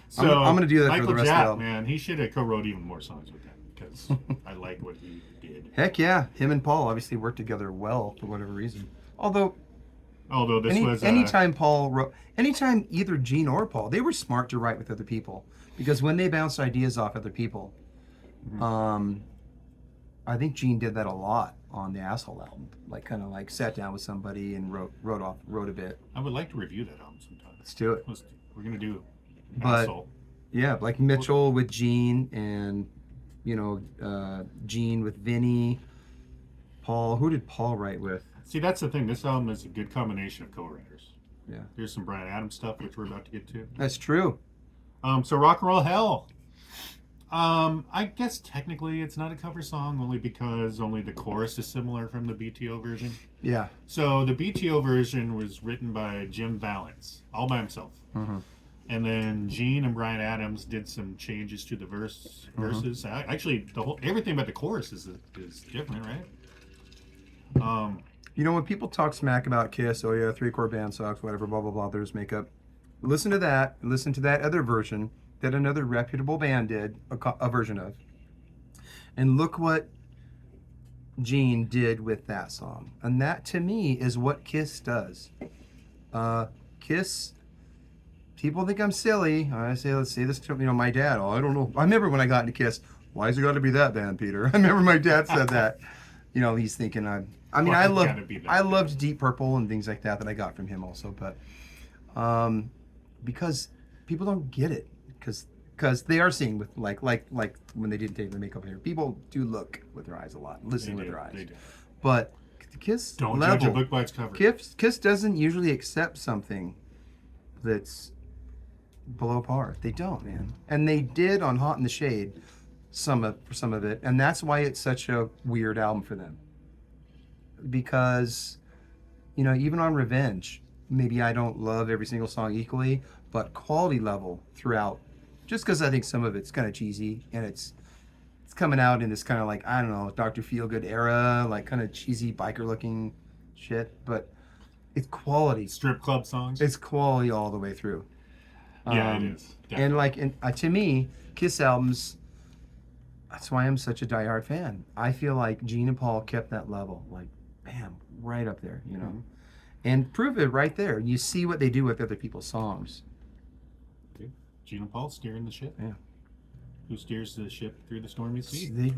so I'm gonna do that for Michael the rest of the Japp, album. man, he should have co-wrote even more songs with them because I like what he did. Heck yeah, him and Paul obviously worked together well for whatever reason. Although This was anytime either Gene or Paul, they were smart to write with other people because when they bounced ideas off other people, I think Gene did that a lot on the Asshole album. Like sat down with somebody and wrote a bit. I would like to review that album sometime. Let's do it. We're gonna do But Asshole. yeah, like Mitchell with Gene and Gene with Vinnie. Paul, who did Paul write with? See, that's the thing. This album is a good combination of co-writers. Yeah, There's some Bryan Adams stuff, which we're about to get to. that's true. So Rock and Roll Hell. I guess technically it's not a cover song, only because only the chorus is similar from the BTO version. Yeah. So the BTO version was written by Jim Vallance, all by himself. Mm-hmm. And then Gene and Bryan Adams did some changes to the verses. Actually, everything but the chorus is different, right? When people talk smack about Kiss, oh yeah, 3-chord band sucks, whatever, blah blah blah, there's makeup. Listen to that. Listen to that other version that another reputable band did a version of, and look what Gene did with that song. And that to me is what Kiss does. Kiss. People think I'm silly. I say, let's say this to my dad. Oh, I don't know. I remember when I got into Kiss. Why has it got to be that band, Peter? I remember my dad said that. He's thinking I loved Deep Purple and things like that I got from him also, but because people don't get it, because they are seeing with like when they didn't take their makeup hair. People do look with their eyes a lot, listen with their eyes. They do. But the Kiss don't level, judge a book by its cover. Kiss doesn't usually accept something that's below par. They don't, man. And they did on Hot in the Shade some of it, and that's why it's such a weird album for them. Because even on Revenge, maybe I don't love every single song equally, but quality level throughout, just because I think some of it's kind of cheesy and it's coming out in this kind of like, I don't know, Dr. Feelgood era, like kind of cheesy biker looking shit, but it's quality. Strip club songs. It's quality all the way through. Yeah, it is. Definitely. And to me, Kiss albums, that's why I'm such a diehard fan. I feel like Gene and Paul kept that level, like, bam, right up there, Mm-hmm. And prove it right there. You see what they do with other people's songs. Gene and Paul steering the ship. Yeah. Who steers the ship through the stormy sea? They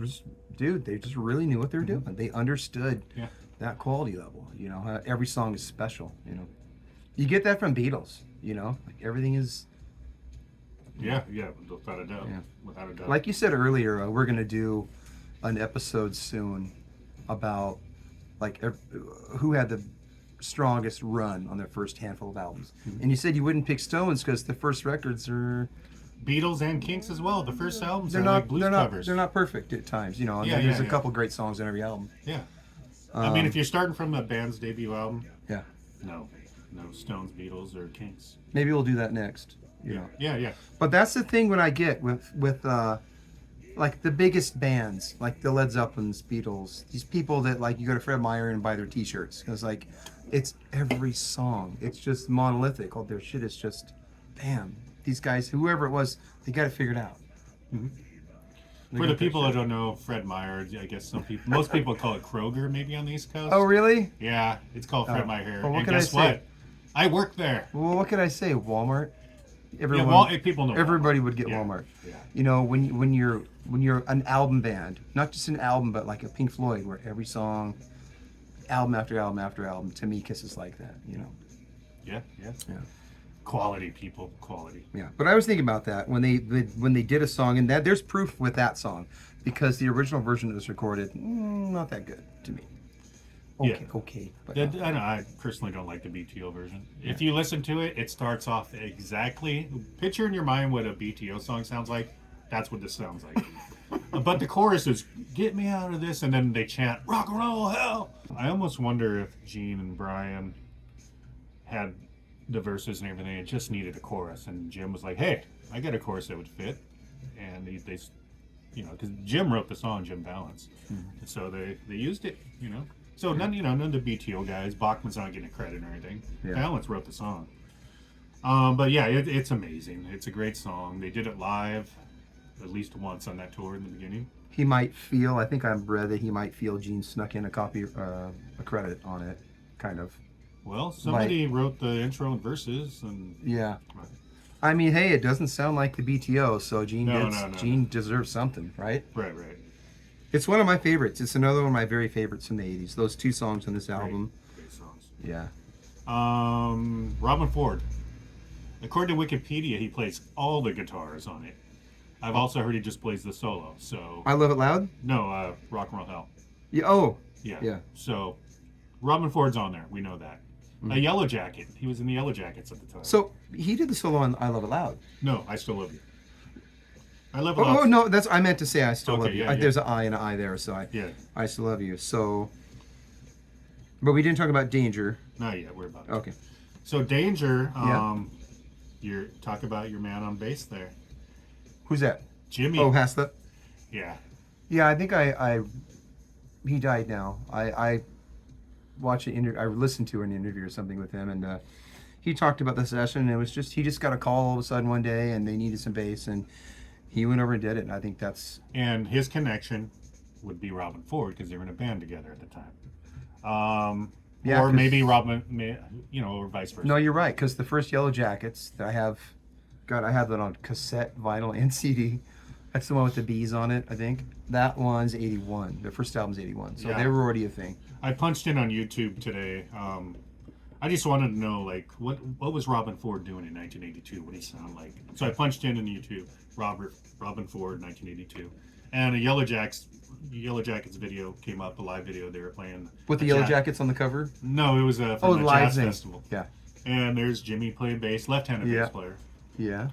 just really knew what they were doing. They understood that quality level. How every song is special. You get that from Beatles. Like everything is. Yeah, without a doubt. Yeah. Without a doubt. Like you said earlier, we're gonna do an episode soon about like who had the strongest run on their first handful of albums. Mm-hmm. And you said you wouldn't pick Stones because the first records are Beatles and Kinks as well. The first albums they're are not like blues covers. They're not perfect at times, and there's a couple great songs on every album. Yeah. I mean, if you're starting from a band's debut album, yeah, no Stones, Beatles, or Kinks. Maybe we'll do that next. Yeah. But that's the thing when I get with like the biggest bands, like the Led Zeppelins, Beatles, these people that like you go to Fred Meyer and buy their T-shirts because like it's every song. It's just monolithic. All their shit is just, bam. These guys, whoever it was, they got it figured out. Mm-hmm. For the people that don't know Fred Meyer, I guess most people call it Kroger maybe on the East Coast. Oh, really? Yeah, it's called Fred Meyer. Well, and guess what? I work there. Well, what could I say? Walmart. People know. Everybody Walmart. would get Walmart. Yeah. When you're an album band, not just an album, but like a Pink Floyd, where every song, album after album after album, to me, Kiss is like that. Yeah. Quality, people, quality. Yeah, but I was thinking about that when they did a song, and that there's proof with that song, because the original version that was recorded, not that good to me. Okay. But I personally don't like the BTO version. Yeah. If you listen to it, it starts off exactly. Picture in your mind what a BTO song sounds like. That's what this sounds like. But the chorus is "Get me out of this," and then they chant "Rock and roll hell." I almost wonder if Gene and Bryan had the verses and everything. It just needed a chorus, and Jim was like, "Hey, I got a chorus that would fit," and they because Jim wrote the song, Jim Balance, so they used it, So none of the BTO guys, Bachman's not getting credit or anything. Yeah. Balance wrote the song. But yeah, it's amazing. It's a great song. They did it live at least once on that tour in the beginning. He might feel. I think I've read that he might feel Gene snuck in a copy, a credit on it, kind of. Well, somebody wrote the intro and verses, and yeah. I mean, hey, it doesn't sound like the BTO, so Gene deserves something, right? Right. It's one of my favorites. It's another one of my very favorites from the 80s. Those two songs on this album. Great songs. Yeah. Robin Ford. According to Wikipedia, he plays all the guitars on it. I've also heard he just plays the solo. So I Love It Loud? No, Rock and Roll Hell. Yeah. Yeah. So Robin Ford's on there. We know that. A Yellow Jacket. He was in the Yellow Jackets at the time. So he did the solo on I Love It Loud. No, I Still Love You. I Love It Loud. Oh no, I meant to say I Still Love You. Yeah. There's an I and an I there, so I Still Love You. So, but we didn't talk about Danger. Not yet. We're about it. Okay. So Danger. Talk about your man on bass there, Who's that? Jimmy. Oh, Haslip. Yeah. Yeah, I think he died now. I watched an interview. I listened to an interview or something with him, and he talked about the session. And it was just he just got a call all of a sudden one day, and they needed some bass, and he went over and did it. And I think that's And his connection would be Robin Ford because they were in a band together at the time. Yeah, or 'cause- maybe Robin, or vice versa. no, you're right. Because the first Yellow Jackets that I have that on cassette, vinyl, and CD. That's the one with the bees on it, I think. That one's 81. The first album's 81. So Yeah. they were already a thing. I punched in on YouTube today. I just wanted to know, like, what was Robin Ford doing in 1982? What did he sound like? So I punched in YouTube, Robin Ford, 1982, and a Yellow Jackets video came up, a live video. They were playing With the a Yellow jazz- Jackets on the cover? No, it was from a live jazz thing. festival. Yeah. And there's Jimmy playing bass, left-handed Yeah. bass player. Yeah.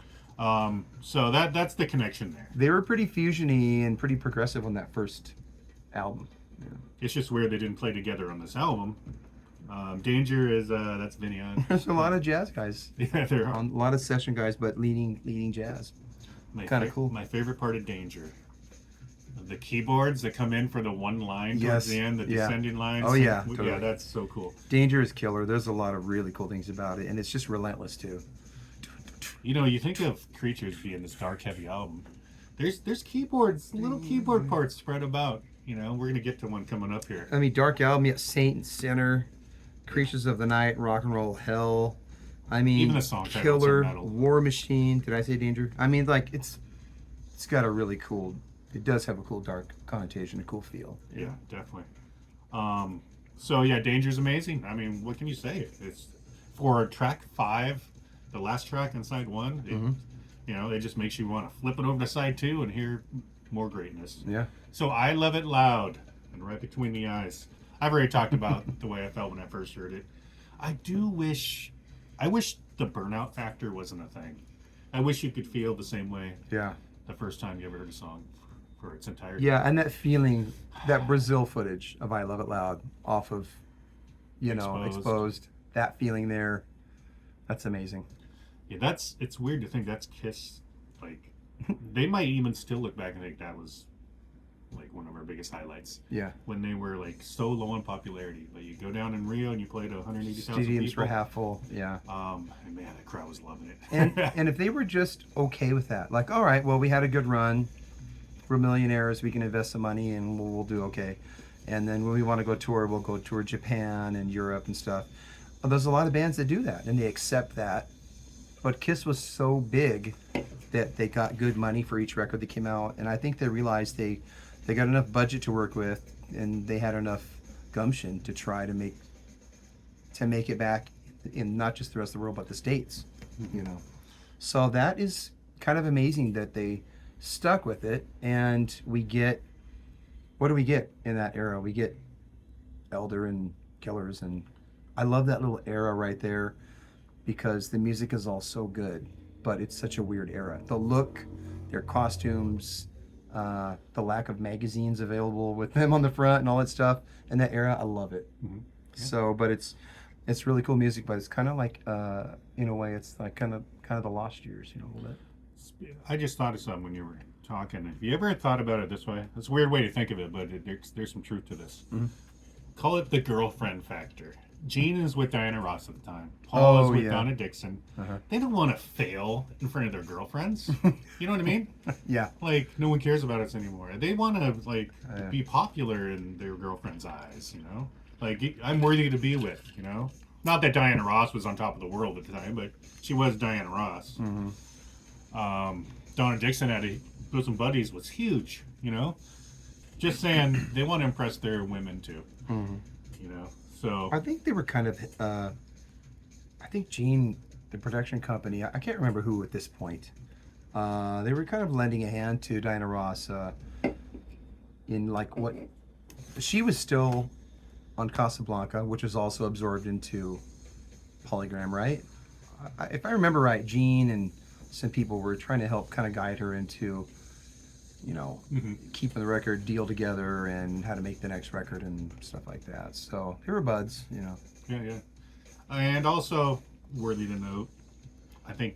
So that's the connection there. They were pretty fusiony and pretty progressive on that first album. Yeah. It's just weird they didn't play together on this album. Danger is that's Vinnie. There's a lot of jazz guys. Yeah, there are. A lot of session guys, but leading jazz. Kinda cool. My favorite part of Danger, the keyboards that come in for the one line towards Yes, the end, the yeah. descending lines. Oh, yeah, Yeah, totally. that's so cool. Danger is killer. There's a lot of really cool things about it, and it's just relentless too. You think of Creatures being this dark, heavy album. There's keyboards, little keyboard parts spread about. We're gonna get to one coming up here. I mean, dark album, yet Saint and Sinner, Creatures of the Night, Rock and Roll Hell. I mean, Even the song titles are Killer, metal. War Machine. Did I say Danger? I mean, like it's got a really cool. It does have a cool dark connotation, a cool feel. Yeah, definitely. So yeah, Danger's amazing. I mean, what can you say? It's for track 5, the last track on side 1. It just makes you want to flip it over to side 2 and hear more greatness. Yeah. So I Love It Loud and Right Between the Eyes. I've already talked about the way I felt when I first heard it. I wish the burnout factor wasn't a thing. I wish you could feel the same way Yeah. the first time you ever heard a song for its entirety. Yeah, and that feeling, that Brazil footage of I Love It Loud off of, Exposed. That feeling there, that's amazing. Yeah, it's weird to think that's Kiss. Like, they might even still look back and think that was like one of our biggest highlights. Yeah. When they were like so low in popularity, but you go down in Rio and you played 180,000 Stadiums people. were half full. Yeah. And man, the crowd was loving it. And if they were just okay with that, like, all right, well, we had a good run, we're millionaires, we can invest some money, and we'll do okay. And then when we want to go tour, we'll go tour Japan and Europe and stuff. But there's a lot of bands that do that, and they accept that. But Kiss was so big that they got good money for each record that came out, and I think they realized they got enough budget to work with, and they had enough gumption to try to make it back in not just the rest of the world, but the States, So that is kind of amazing that they stuck with it, and what do we get in that era? We get Elder and Killers, and I love that little era right there because the music is all so good, but it's such a weird era. The look, their costumes, the lack of magazines available with them on the front and all that stuff, and that era, I love it. Mm-hmm. Yeah. So, but it's really cool music, but it's kind of like, in a way, it's like kind of the lost years, a little bit. I just thought of something when you were talking. Have you ever thought about it this way? It's a weird way to think of it, but there's some truth to this. Mm-hmm. Call it the girlfriend factor. Gene is with Diana Ross at the time. Paul is with Donna Dixon. Uh-huh. They don't want to fail in front of their girlfriends. You know what I mean? Yeah. Like, no one cares about us anymore. They want to, be popular in their girlfriend's eyes, Like, I'm worthy to be with, Not that Diana Ross was on top of the world at the time, but she was Diana Ross. Mm-hmm. Donna Dixon had a Bosom Buddies was huge, Just saying, they want to impress their women too, Mm-hmm. So I think they were kind of, I think Gene, the production company, I can't remember who at this point, they were kind of lending a hand to Diana Ross in like what, she was still on Casablanca, which was also absorbed into Polygram, right? If I remember right, Gene and some people were trying to help kind of guide her into, keeping the record deal together and how to make the next record and stuff like that. So they were buds, Yeah. And also worthy to note, I think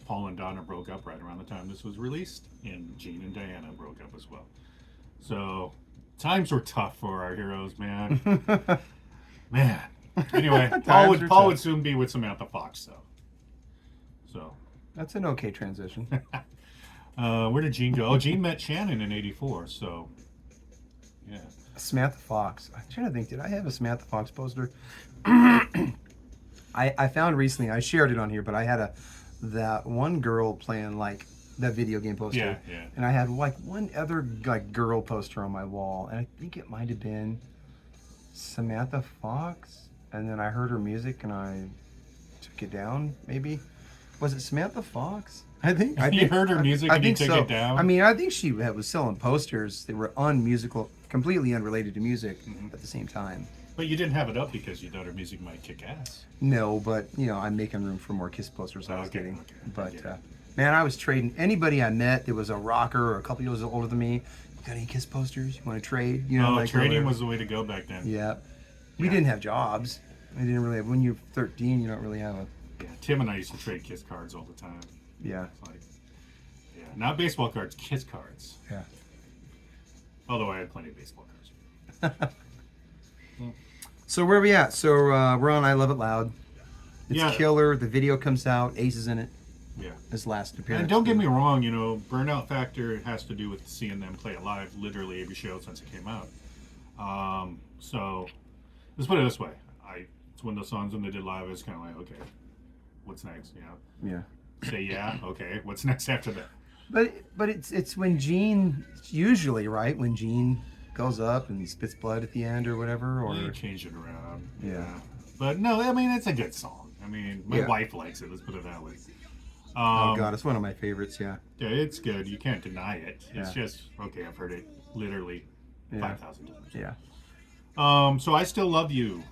Paul and Donna broke up right around the time this was released, and Gene and Diana broke up as well. So times were tough for our heroes, man. Man. Anyway, Paul would soon be with Samantha Fox, though. So that's an okay transition. Where did Gene go? Oh, Gene met Shannon in '84. So yeah. Samantha Fox. I'm trying to think. Did I have a Samantha Fox poster? I found recently. I shared it on here, but I had that one girl playing like that video game poster. Yeah, yeah. And I had like one other like girl poster on my wall, and I think it might have been Samantha Fox. And then I heard her music, and I took it down. Maybe was it Samantha Fox? I think you heard her music and you took it down. I mean, I think she was selling posters that were unmusical, completely unrelated to music at the same time. But you didn't have it up because you thought her music might kick ass. No, but you know, I'm making room for more Kiss posters I was getting. Okay. But man, I was trading anybody I met that was a rocker or a couple years older than me. You got any Kiss posters? You want to trade? You know, like trading was the way to go back then. Yeah. We didn't have jobs. We didn't really have, when you're 13, you don't really have a. Yeah, Tim and I used to trade Kiss cards all the time. Yeah. Like, yeah, not baseball cards, Kiss cards. Yeah. Although I had plenty of baseball cards. So where are we at? So we're on I Love It Loud. It's Yeah. killer. The video comes out. Ace is in it. Yeah. His last appearance. And don't get me wrong, you know, Burnout Factor has to do with seeing them play it live literally every show since it came out. So let's put it this way. It's one of those songs when they did live, it's kind of like, okay, what's next? You know? Yeah. Say yeah, okay, what's next after that? But it's when Gene, usually, right? When Gene goes up and spits blood at the end or whatever. Or You change it around. Yeah. But no, I mean, it's a good song. I mean, my Yeah. wife likes it, let's put it that way. Oh God, it's one of my favorites. Yeah. Yeah, it's good. You can't deny it. It's Yeah. just, okay, I've heard it literally 5,000 times. Yeah. So I Still Love You.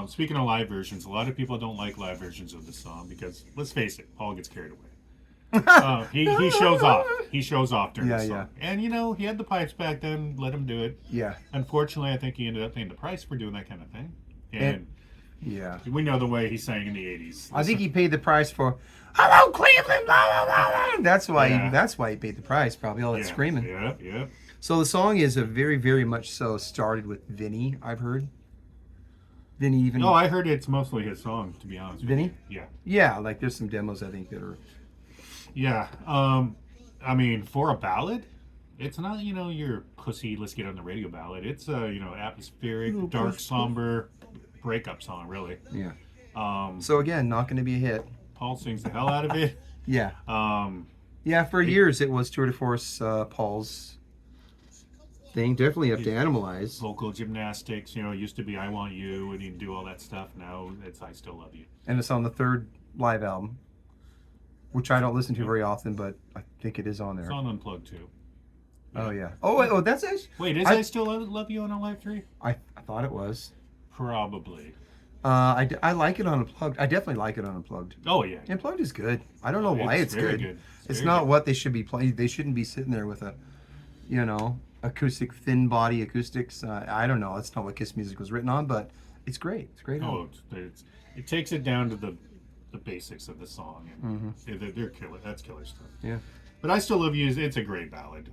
Speaking of live versions, a lot of people don't like live versions of this song because, let's face it, Paul gets carried away. He shows off. He shows off during the song. And, you know, he had the pipes back then. Let him do it. Yeah. Unfortunately, I think he ended up paying the price for doing that kind of thing. And yeah. we know the way he sang in the 80s. I think he paid the price for "Hello Cleveland." Blah, blah, blah. That's why. Yeah. That's why he paid the price. Probably all that screaming. Yep. So the song is a very, very much so started with Vinnie. I've heard. Vinnie even. No, I heard it's mostly his song, to be honest with Vinnie? you. Yeah. Yeah, like there's some demos I think that are. Yeah. I mean, for a ballad, it's not, you know, your pussy, let's get on the radio ballad. It's a, you know, atmospheric, dark, somber breakup song, really. Yeah. So again, not going to be a hit. Paul sings the hell out of it. Yeah. Yeah, for years it was tour de force Paul's thing. Definitely up to Animalize. Vocal gymnastics, you know, it used to be I Want You, and he'd do all that stuff. Now it's I Still Love You. And it's on the third live album, which I don't listen to very often, but I think it is on there. It's on Unplugged too. Oh yeah. Oh, that's it. Wait, is I Still Love You on a Live 3? I thought it was. Probably. I like it on Unplugged. I definitely like it on Unplugged. Oh yeah. Unplugged is good. I don't know why it's very good. It's It's not what they should be playing. They shouldn't be sitting there with a, you know, acoustic thin body acoustics. I don't know. That's not what Kiss music was written on, but it's great. It's great. Oh, it takes it down to the basics of the song, and they're killer. That's killer stuff. Yeah. But I Still Love You it's a great ballad.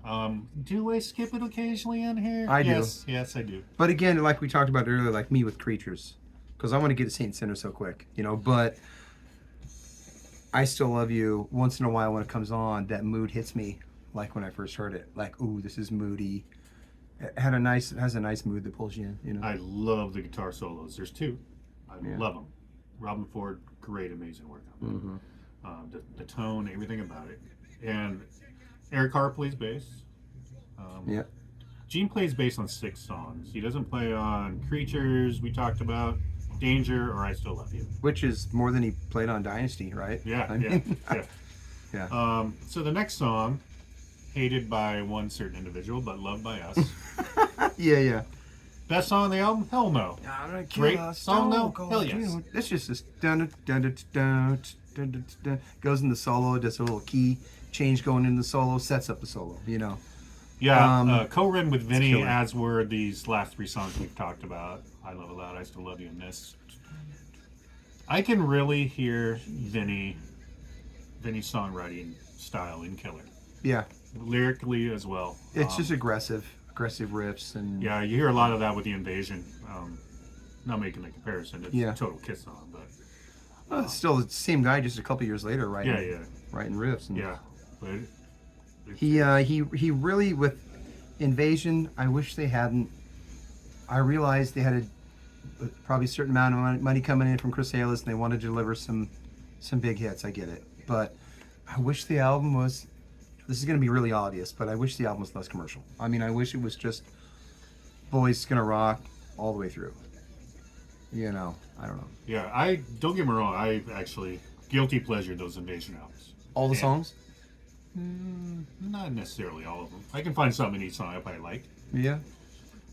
Do I skip it occasionally on here? I do. Yes, I do. But again, like we talked about earlier, like me with Creatures, because I want to get to Saint Sinner so quick, you know. But I Still Love You. Once in a while, when it comes on, that mood hits me, like when I first heard it. Like, ooh, this is moody. It has a nice mood that pulls you in, you know. I love the guitar solos. There's two. I Yeah. love them. Robin Ford, great, amazing work on them. The tone, everything about it. And Eric Carr plays bass. Yeah. Gene plays bass on 6 songs. He doesn't play on Creatures, we talked about, Danger, or I Still Love You. Which is more than he played on Dynasty, right? Yeah, I mean, yeah. yeah. So the next song, hated by one certain individual, but loved by us. Yeah. Best song on the album? Hell no. Great song though? Hell yes. It's just this dun dun dun dun dun dun dun, goes in the solo, does a little key change going in the solo, sets up the solo, you know. Yeah, co-written with Vinnie, killer. as were these last 3 songs we've talked about. I Love It Loud, I Still Love You, and this. I can really hear Vinnie Vinnie's songwriting style in Killer. Yeah. Lyrically as well. It's just aggressive riffs and Yeah, you hear a lot of that with the Invasion. Not making the comparison, it's Yeah. a total Kiss song, but it's still the same guy, just a couple years later, right? yeah, Writing riffs. And yeah. But he really, with Invasion, I wish they hadn't. I realized they had probably a certain amount of money coming in from Chris Hayles, and they wanted to deliver some big hits. I get it, but I wish the album was. This is going to be really obvious, but I wish the album was less commercial. I mean, I wish it was just Boys Gonna Rock all the way through. You know, I don't know. yeah, I don't get me wrong. I actually guilty pleasure those Invasion albums. All the songs? Not necessarily all of them. I can find some in each song if I like. Yeah.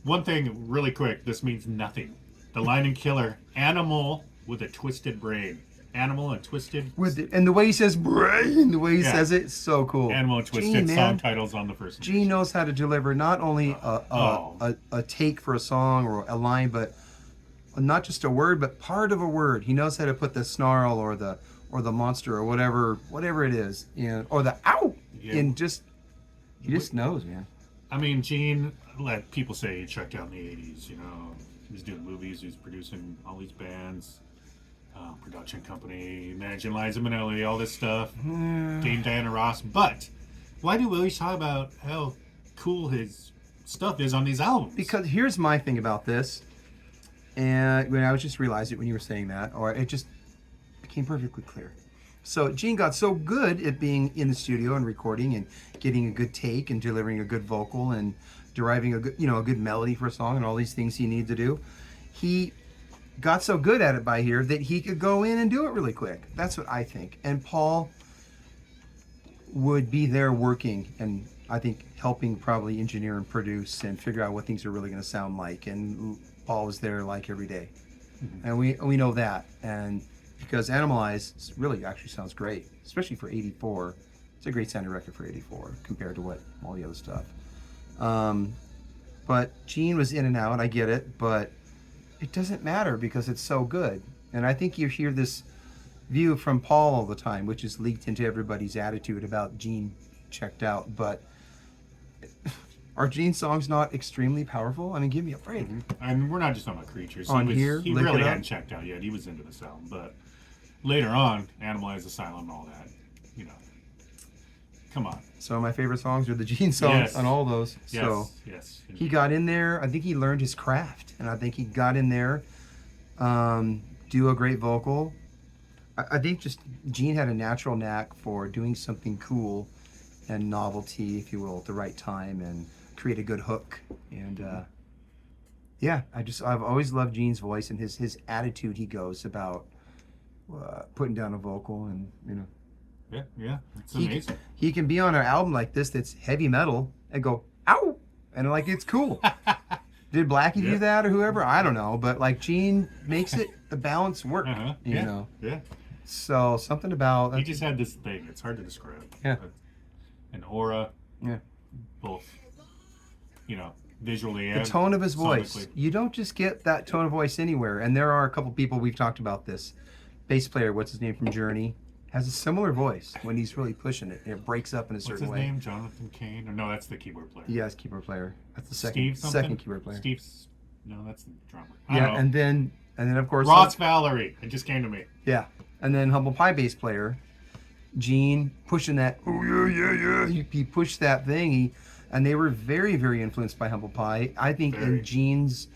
One thing, really quick. This means nothing. The line in Killer: "Animal with a twisted brain." Animal and twisted. And the way he says brain, the way he Yeah. says it, it's so cool. Animal and twisted Gene, song man. titles on the first. Gene knows how to deliver not only Oh. a take for a song or a line, but not just a word, but part of a word. He knows how to put the snarl or the monster or whatever it is, or the ow, Yeah. he just knows, man. I mean, Gene, like people say, he checked out in the '80s. You know, he was doing movies, he was producing all these bands, production company, managing Liza Minnelli, all this stuff, dating Diana Ross. But why do we always talk about how cool his stuff is on these albums? Because here's my thing about this, and when I was just realized it when you were saying that, or it just became perfectly clear. So Gene got so good at being in the studio and recording and getting a good take and delivering a good vocal and deriving a good melody for a song and all these things he needed to do. He got so good at it by here that he could go in and do it really quick. That's what I think. And Paul would be there working and I think helping probably engineer and produce and figure out what things are really going to sound like. And Paul was there like every day. Mm-hmm. And we know that. And because Animalize really actually sounds great, especially for '84. It's a great sounding record for '84 compared to what all the other stuff. But Gene was in and out, I get it, but it doesn't matter because it's so good. And I think you hear this view from Paul all the time, which is leaked into everybody's attitude about Gene checked out. But are Gene songs not extremely powerful? I mean, give me a break. Mm-hmm. And we're not just talking about Creatures. He really hadn't checked out yet. He was into this album, but later on, Animalize, Asylum, and all that. You know, come on. So my favorite songs are the Gene songs on all those. Yes, so yes. He got in there. I think he learned his craft, and I think he got in there, do a great vocal. I think just Gene had a natural knack for doing something cool and novelty, if you will, at the right time, and create a good hook. And yeah, I've always loved Gene's voice and his attitude. He goes about putting down a vocal, and Yeah, it's amazing. He can be on an album like this that's heavy metal and go, ow! And like, it's cool. Did Blackie do that or whoever? I don't know. But like Gene makes the balance work, you know? Yeah. So something about... He just had this thing. It's hard to describe. Yeah. An aura. Yeah. Both, visually the and tone of his voice. sonically. You don't just get that tone of voice anywhere. And there are a couple people, we've talked about this. Bass player, what's his name from Journey, has a similar voice when he's really pushing it. It breaks up in a certain way. What's his name? Jonathan Kane? Or no, that's the keyboard player. Yeah, it's keyboard player. That's the Steve second keyboard player. No, that's the drummer. Yeah, and then of course Ross Valerie. It just came to me. Yeah, and then Humble Pie bass player, Gene, pushing that. Oh yeah. He pushed that thing. And they were very, very influenced by Humble Pie. I think in Gene's,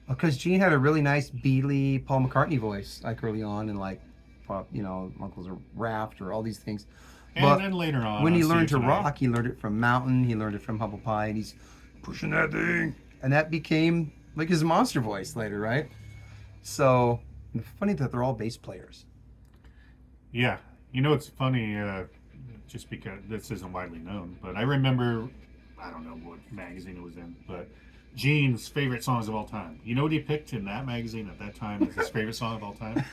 because Gene had a really nice Beatley, Paul McCartney voice, like early on, and like, Uncles or Raft or all these things. And then later on, when he learned to rock, he learned it from Mountain, he learned it from Humble Pie, and he's pushing that thing. And that became like his monster voice later, right? So, funny that they're all bass players. Yeah. It's funny, just because this isn't widely known, but I remember, I don't know what magazine it was in, but Gene's favorite songs of all time. You know what he picked in that magazine at that time as his favorite song of all time?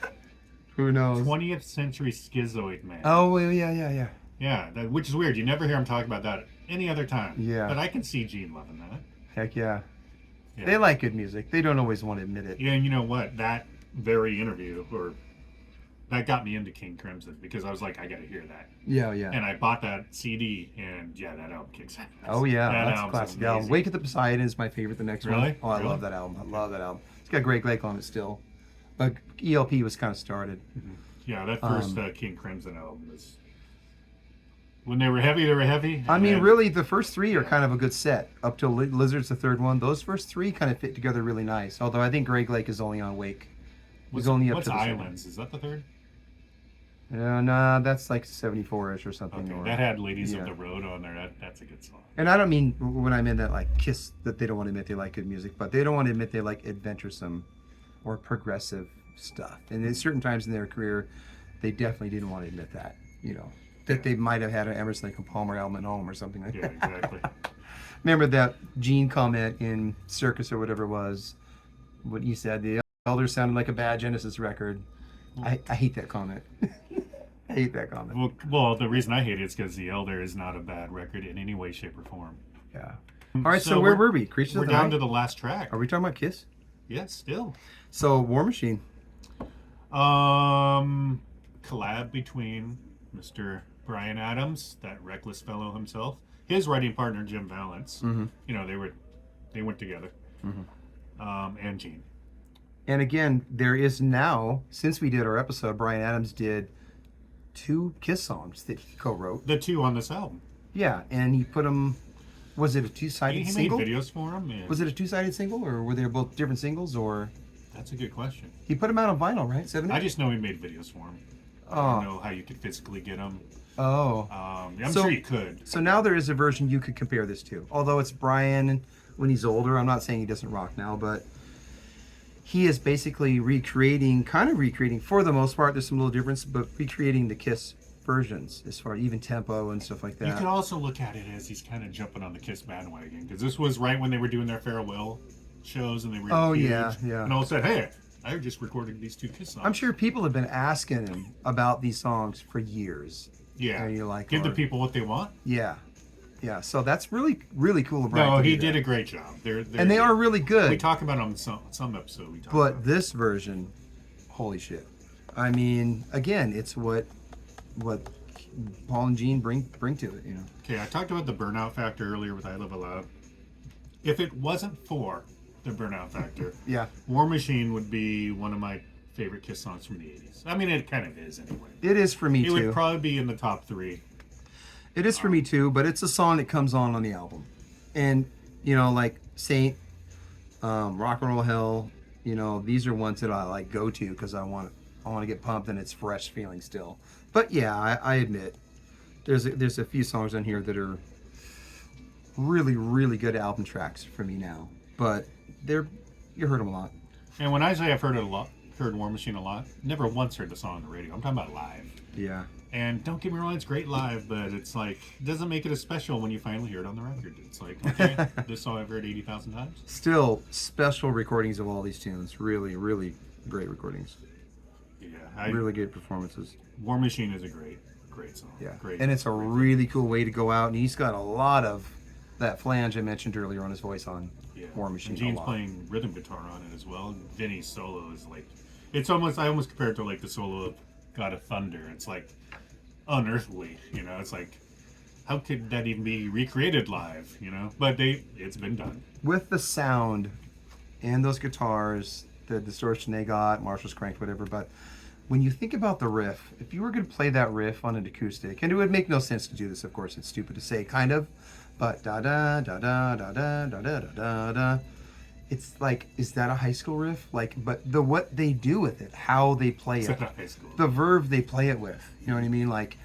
Who knows? 20th Century Schizoid Man. Oh, yeah. Yeah, which is weird. You never hear him talk about that any other time. Yeah. But I can see Gene loving that. Heck yeah. They like good music. They don't always want to admit it. Yeah, and you know what? That very interview, or that got me into King Crimson because I was like, I got to hear that. Yeah, yeah. And I bought that CD, and yeah, that album kicks ass. Oh yeah, that that's a album's classic amazing. album. Wake at the Poseidon is my favorite. The next one. Really? Oh, I Really? love that album. I love that album. It's got Greg Lake on it still, but ELP was kind of started. Yeah, that first King Crimson album was. When they were heavy, they were heavy. I mean, really, the first three are kind of a good set. Up till Lizard's the third one. Those first three kind of fit together really nice. Although I think Greg Lake is only on Wake. He's only up what's to the Islands? Is that the third? Nah, that's like 74-ish or something. Okay, or, that had Ladies of the Road on there. That's a good song. And I don't mean when I meant that like Kiss, that they don't want to admit they like good music, but they don't want to admit they like adventuresome or progressive stuff. And at certain times in their career, they definitely didn't want to admit that, that they might have had an Emerson, Lake and Palmer album at home or something like that. Yeah, exactly. Remember that Gene comment in Circus or whatever it was, what he said, the Elder sounded like a bad Genesis record. I hate that comment. I hate that comment. Well, the reason I hate it is because The Elder is not a bad record in any way, shape, or form. Yeah. All right, so where were we? Creatures of the Night? We're down to the last track. Are we talking about Kiss? Yes, still. So, War Machine. Collab between Mr. Bryan Adams, that reckless fellow himself, his writing partner Jim Vallance. Mm-hmm. They went together. Mm-hmm. And Gene. And again, there is now, since we did our episode, Bryan Adams did 2 Kiss songs that he co-wrote. The 2 on this album. Yeah, and he put them. Was it a 2-sided single? He made videos for them. Was it a 2-sided single, or were they both different singles, or? That's a good question. He put them out on vinyl, right? 7? I just know he made videos for them. I don't know how you could physically get them. Oh. I'm sure you could. So now there is a version you could compare this to. Although it's Bryan when he's older. I'm not saying he doesn't rock now, but he is basically recreating, for the most part, there's some little difference, but recreating the Kiss versions as far even tempo and stuff like that. You could also look at it as he's kind of jumping on the Kiss bandwagon, because this was right when they were doing their farewell shows and they were huge. Yeah. And all said, hey, I just recorded these 2 Kiss songs. I'm sure people have been asking him about these songs for years. Yeah. And you're like, give the people what they want. Yeah. Yeah. So that's really, really cool of Bryan. No, he did a great job. They are really good. We talk about them in some episode. But this version, holy shit. I mean, again, it's what Paul and Gene bring to it, Okay, I talked about the burnout factor earlier with I Live Aloud. If it wasn't for the burnout factor, yeah, War Machine would be one of my favorite Kiss songs from the 80s. I mean, it kind of is anyway. It is for me too. It would probably be in the top 3. It is for me too, but it's a song that comes on the album. And, like Saint, Rock and Roll Hell, these are ones that I like go to because I want to get pumped and it's fresh feeling still. But yeah, I admit there's a few songs on here that are really, really good album tracks for me now. But you heard them a lot. And when I say I've heard it a lot, heard War Machine a lot, never once heard the song on the radio. I'm talking about live. Yeah. And don't get me wrong, it's great live, but it's like, it doesn't make it as special when you finally hear it on the record. It's like, okay, this song I've heard 80,000 times. Still, special recordings of all these tunes. Really, really great recordings. Yeah. Really good performances. War Machine is a great song. Yeah. Great. And it's a really cool way to go out. And he's got a lot of that flange I mentioned earlier on his voice on War Machine. And Gene's playing rhythm guitar on it as well. And Vinnie's solo is like, I almost compare it to like the solo of God of Thunder. It's like unearthly, it's like, how could that even be recreated live, but it's been done with the sound and those guitars, the distortion they got, Marshall's cranked, whatever. But when you think about the riff, if you were going to play that riff on an acoustic, and it would make no sense to do this, of course, it's stupid to say, kind of, but da da da da da da da da da da. It's like, is that a high school riff? Like, but what they do with it, how they play it, the verve they play it with, you know what I mean? Like,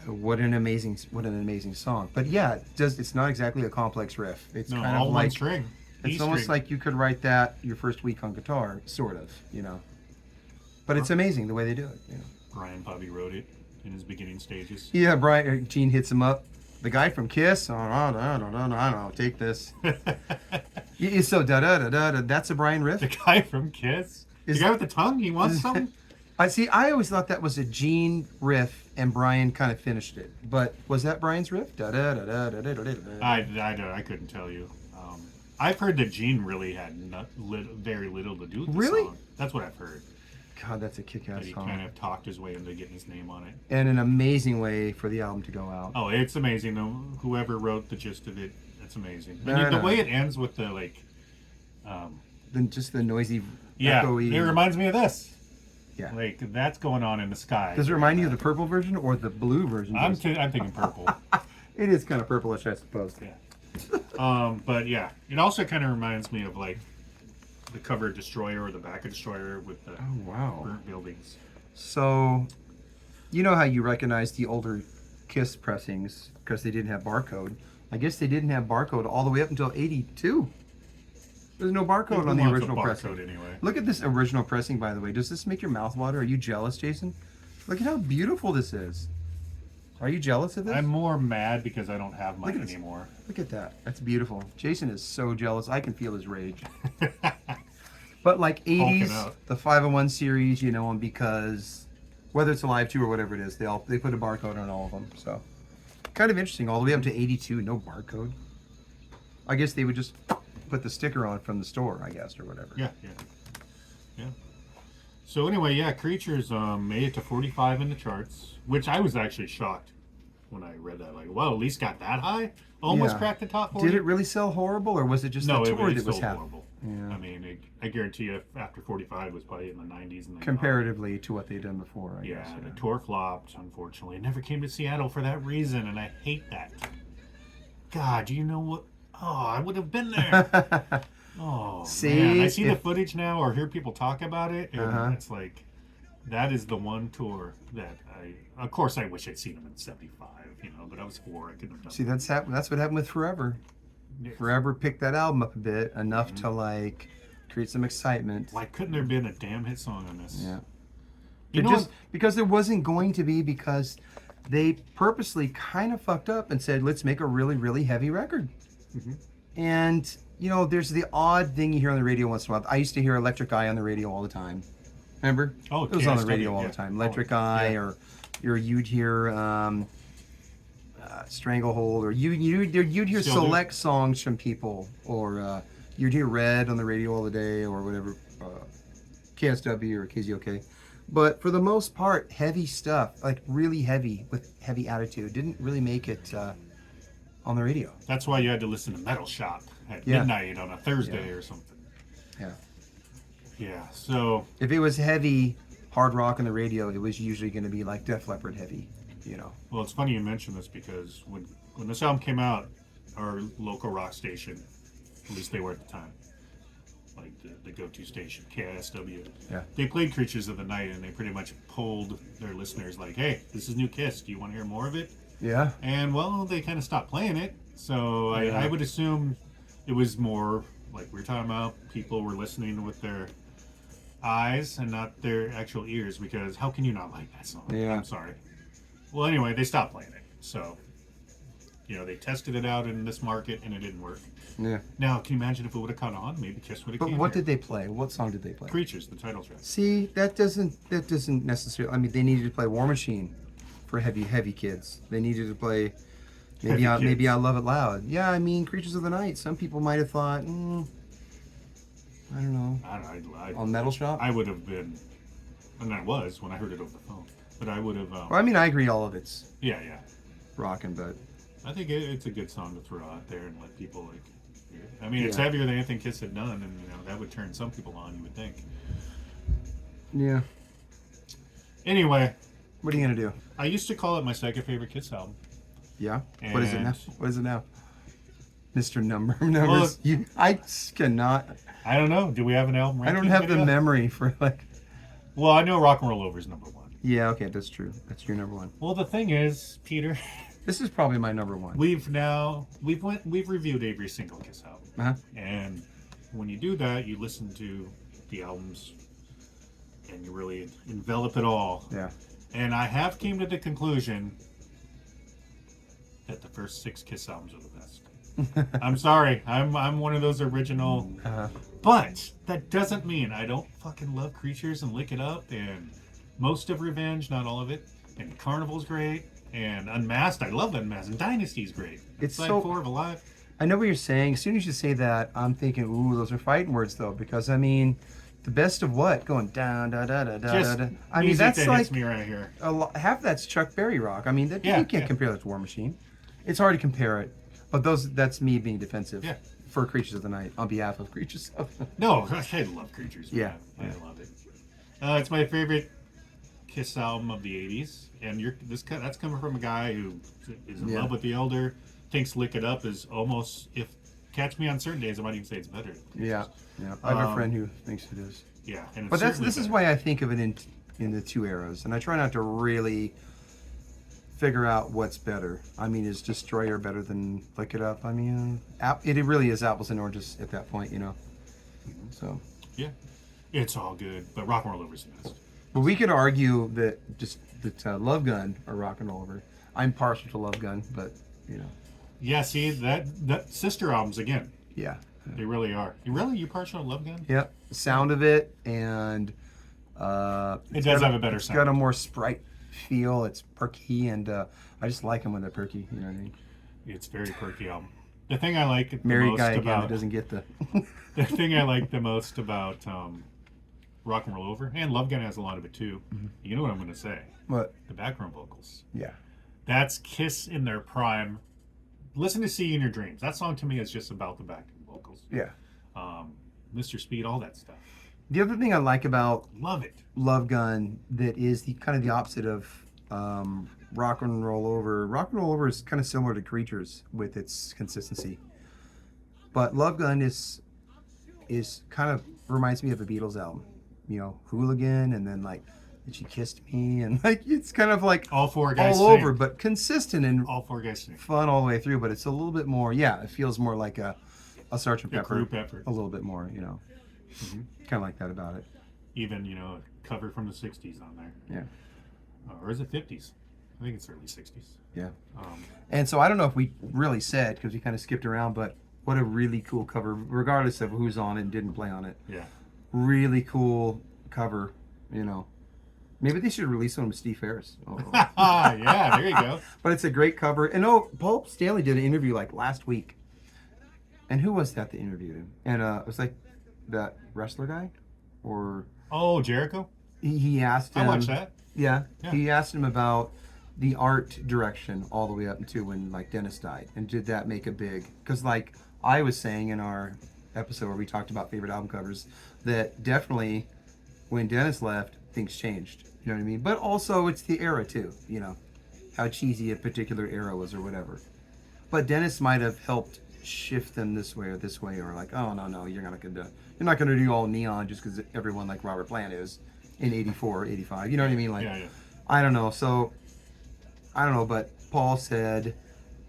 what an amazing song. But yeah, it's not exactly a complex riff. It's kind of like one string. It's almost like you could write that your first week on guitar, sort of, But it's amazing the way they do it. Brian probably wrote it in his beginning stages. Yeah, Gene hits him up. The guy from Kiss, I don't know, take this. It's so da-da-da-da-da. That's a Brian riff? The guy from Kiss? The guy with the tongue? He wants something? I always thought that was a Gene riff and Brian kind of finished it. But was that Brian's riff? I couldn't tell you. I've heard that Gene really had very little to do with the really? song. That's what I've heard. God, that's a kick-ass That he song. kind of talked his way into getting his name on it. And an amazing way for the album to go out. Oh, it's amazing. Whoever wrote the gist of it, it's amazing. No, And the no. way it ends with the Then just the noisy, yeah, echoey. it reminds me of this. Yeah. Like that's going on in the sky. Does it remind you of the purple version or the blue version? I'm Jason? I'm thinking purple. It is kind of purplish, I suppose. Yeah. But yeah, it also kind of reminds me of like the cover of Destroyer or the back of Destroyer with the Oh, wow. burnt buildings. So, you know how you recognize the older Kiss pressings because they didn't have barcode. I guess they didn't have barcode all the way up until 82. There's no barcode on the original pressing. Anyway. Look at this original pressing, by the way. Does this make your mouth water? Are you jealous, Jason? Look at how beautiful this is. Are you jealous of this? I'm more mad because I don't have mine Look at this. anymore. Look at that. That's beautiful. Jason is so jealous. I can feel his rage. But like 80s, out. the 501 series, you know them because whether it's Alive 2 or whatever it is, they put a barcode on all of them. So kind of interesting. All the way up to 82, no barcode. I guess they would just put the sticker on from the store, I guess, or whatever. Yeah. So anyway, yeah, Creatures made it to 45 in the charts, which I was actually shocked when I read that. Like, well, at least got that high? Almost Yeah. cracked the top 40? Did it really sell horrible, or was it just No, the it tour was that was sold happening? horrible. Yeah. I mean, I guarantee you after 45 was probably in the 90s. And then Comparatively to what they'd done before, I yeah, guess. the tour flopped, unfortunately. It never came to Seattle for that reason, and I hate that. God, do you know what? Oh, I would have been there. Oh, See, man. I see the if- footage now or hear people talk about it, and Uh-huh. it's like, that is the one tour that of course, I wish I'd seen them in 75, but I was 4. I couldn't have done See, that's what happened with Forever. it. Forever picked that album up a bit, enough to like create some excitement. Why couldn't there have been a damn hit song on this? Yeah. You know, Just because there wasn't going to be, because they purposely kind of fucked up and said, let's make a really, really heavy record. Mhm. And, there's the odd thing you hear on the radio once in a while. I used to hear Electric Eye on the radio all the time. Remember? Oh, it was on the KSW, radio all yeah. the time. Oh, Electric Eye, yeah. or you'd hear Stranglehold, or you'd hear Still do. select songs from people, or you'd hear Red on the radio all the day, or whatever, KSW or KZOK. But for the most part, heavy stuff, like really heavy with heavy attitude, didn't really make it on the radio. That's why you had to listen to Metal Shop at Yeah. midnight on a Thursday Yeah. or something. Yeah. Yeah, so If it was heavy hard rock on the radio, it was usually going to be like Def Leppard heavy, well, it's funny you mention this because when this album came out, our local rock station, at least they were at the time, like the go-to station, KISW, Yeah. they played Creatures of the Night, and they pretty much polled their listeners like, hey, this is new Kiss, do you want to hear more of it? Yeah. And well, they kind of stopped playing it, so Yeah. I would assume it was more like we were talking about, people were listening with their eyes and not their actual ears, because how can you not like that song? Yeah. I'm sorry. Well, anyway, they stopped playing it, so they tested it out in this market and it didn't work. Yeah. Now, can you imagine if it would have caught on? Maybe Kiss would have. But what did they play? What song did they play? Creatures, the title track. See, that doesn't necessarily. I mean, they needed to play War Machine for heavy kids. They needed to play Heavy maybe Kids. I Love It Loud. Yeah, I mean, Creatures of the Night. Some people might have thought, I don't know, I don't know. on Metal Shop. I would have been, and I was when I heard it over the phone. But I would have. Well, I mean, I agree, all of it's Yeah. rocking, but I think it's a good song to throw out there and let people like. Hear it. I mean, it's Yeah. heavier than anything Kiss had done, and that would turn some people on. You would think. yeah. Anyway, What are you gonna do? I used to call it my second favorite Kiss album. Yeah. What is it now? And- What is it now? Mr. Numbers. I just cannot. I don't know. Do we have an album? I don't ranking have the video? memory for like. Well, I know Rock and Roll Over is number 1. Yeah. Okay, that's true. That's your number one. Well, the thing is, Peter, This is probably my number one. we've reviewed every single Kiss album, Uh-huh. and when you do that, you listen to the albums, and you really envelop it all. Yeah. And I have came to the conclusion that the first 6 Kiss albums are the best. I'm sorry, I'm one of those original, Uh-huh. but that doesn't mean I don't fucking love Creatures and Lick It Up and most of Revenge, not all of it, and Carnival's great, and Unmasked, I love Unmasked, and Dynasty's great. It's like so- 4 of Alive. I know what you're saying. As soon as you say that, I'm thinking, ooh, those are fighting words, though, because I mean, The best of what? Going down, da da da da Just da. I mean, music that's that like hits me right here. half that's Chuck Berry rock. I mean, Yeah, you can't yeah. compare that to War Machine. It's hard to compare it, but that's me being defensive. Yeah. For Creatures of the Night on behalf of Creatures of the No, I love Creatures. Yeah, Man. yeah. I love it. It's my favorite Kiss album of the '80s, and that's coming from a guy who is in Yeah. love with the Elder. Thinks "Lick It Up" is almost, if Catch Me on certain days, I might even say it's better. Yeah, yeah. I have a friend who thinks it is. Yeah, and But it's this is why I think of it in the two eras, and I try not to really figure out what's better. I mean, is Destroyer better than Lick It Up? I mean, it really is apples and oranges at that point, you know. So, yeah, it's all good, but Rock and Roll Over's the best. but we could argue that Love Gun or Rock and Roll Over. I'm partial to Love Gun, but you know. Yeah, see that sister albums again. Yeah. They really are. You partial to Love Gun? Yep. The sound of it, and It does have a better It's sound. got a more Sprite feel. It's perky, and I just like them when they're perky. You know what I mean? It's a very perky album. The thing I like the Married most guy again about that doesn't get the. the thing I like the most about Rock and Roll Over, and Love Gun has a lot of it too. Mm-hmm. You know what I'm going to say? What? The background vocals. Yeah. That's Kiss in their prime. Listen to "See You in Your Dreams." That song to me is just about the background vocals. Yeah. Mr. Speed, all that stuff. The other thing I like about Love it. Love Gun that is the kind of the opposite of Rock and Roll Over. Rock and Roll Over is kind of similar to Creatures with its consistency, but Love Gun is kind of reminds me of a Beatles album. You know, Hooligan, and then like "And She Kissed Me," and like it's kind of like All four guys all sing. over, but consistent and All four guys sing. fun all the way through. But it's a little bit more. Yeah, it feels more like a Sgt. A Pepper, group effort. a little bit more. You know, kind of like that about it. Even, a cover from the 60s on there. Yeah. Or is it 50s? I think it's early 60s. Yeah. Um, And so I don't know if we really said, because we kind of skipped around, but what a really cool cover, regardless of who's on it and didn't play on it. yeah. Really cool cover, you know. Maybe they should release one with Steve Harris. Oh. Yeah, there you go. But it's a great cover. And Paul Stanley did an interview like last week. And who was that interviewed him? And it was like that wrestler guy? Or Oh, Jericho? he asked him. I watched that. Yeah, Yeah. he asked him about the art direction all the way up until when like Dennis died, and did that make a big? Because like I was saying in our episode where we talked about favorite album covers, that definitely when Dennis left, things changed. You know what I mean? But also it's the era too. You know how cheesy a particular era was or whatever. But Dennis might have helped shift them this way, or like, oh no, you're not gonna do all neon just because everyone like Robert Plant is in 84, 85. You know what I mean? Like, Yeah. I don't know. So, I don't know. But Paul said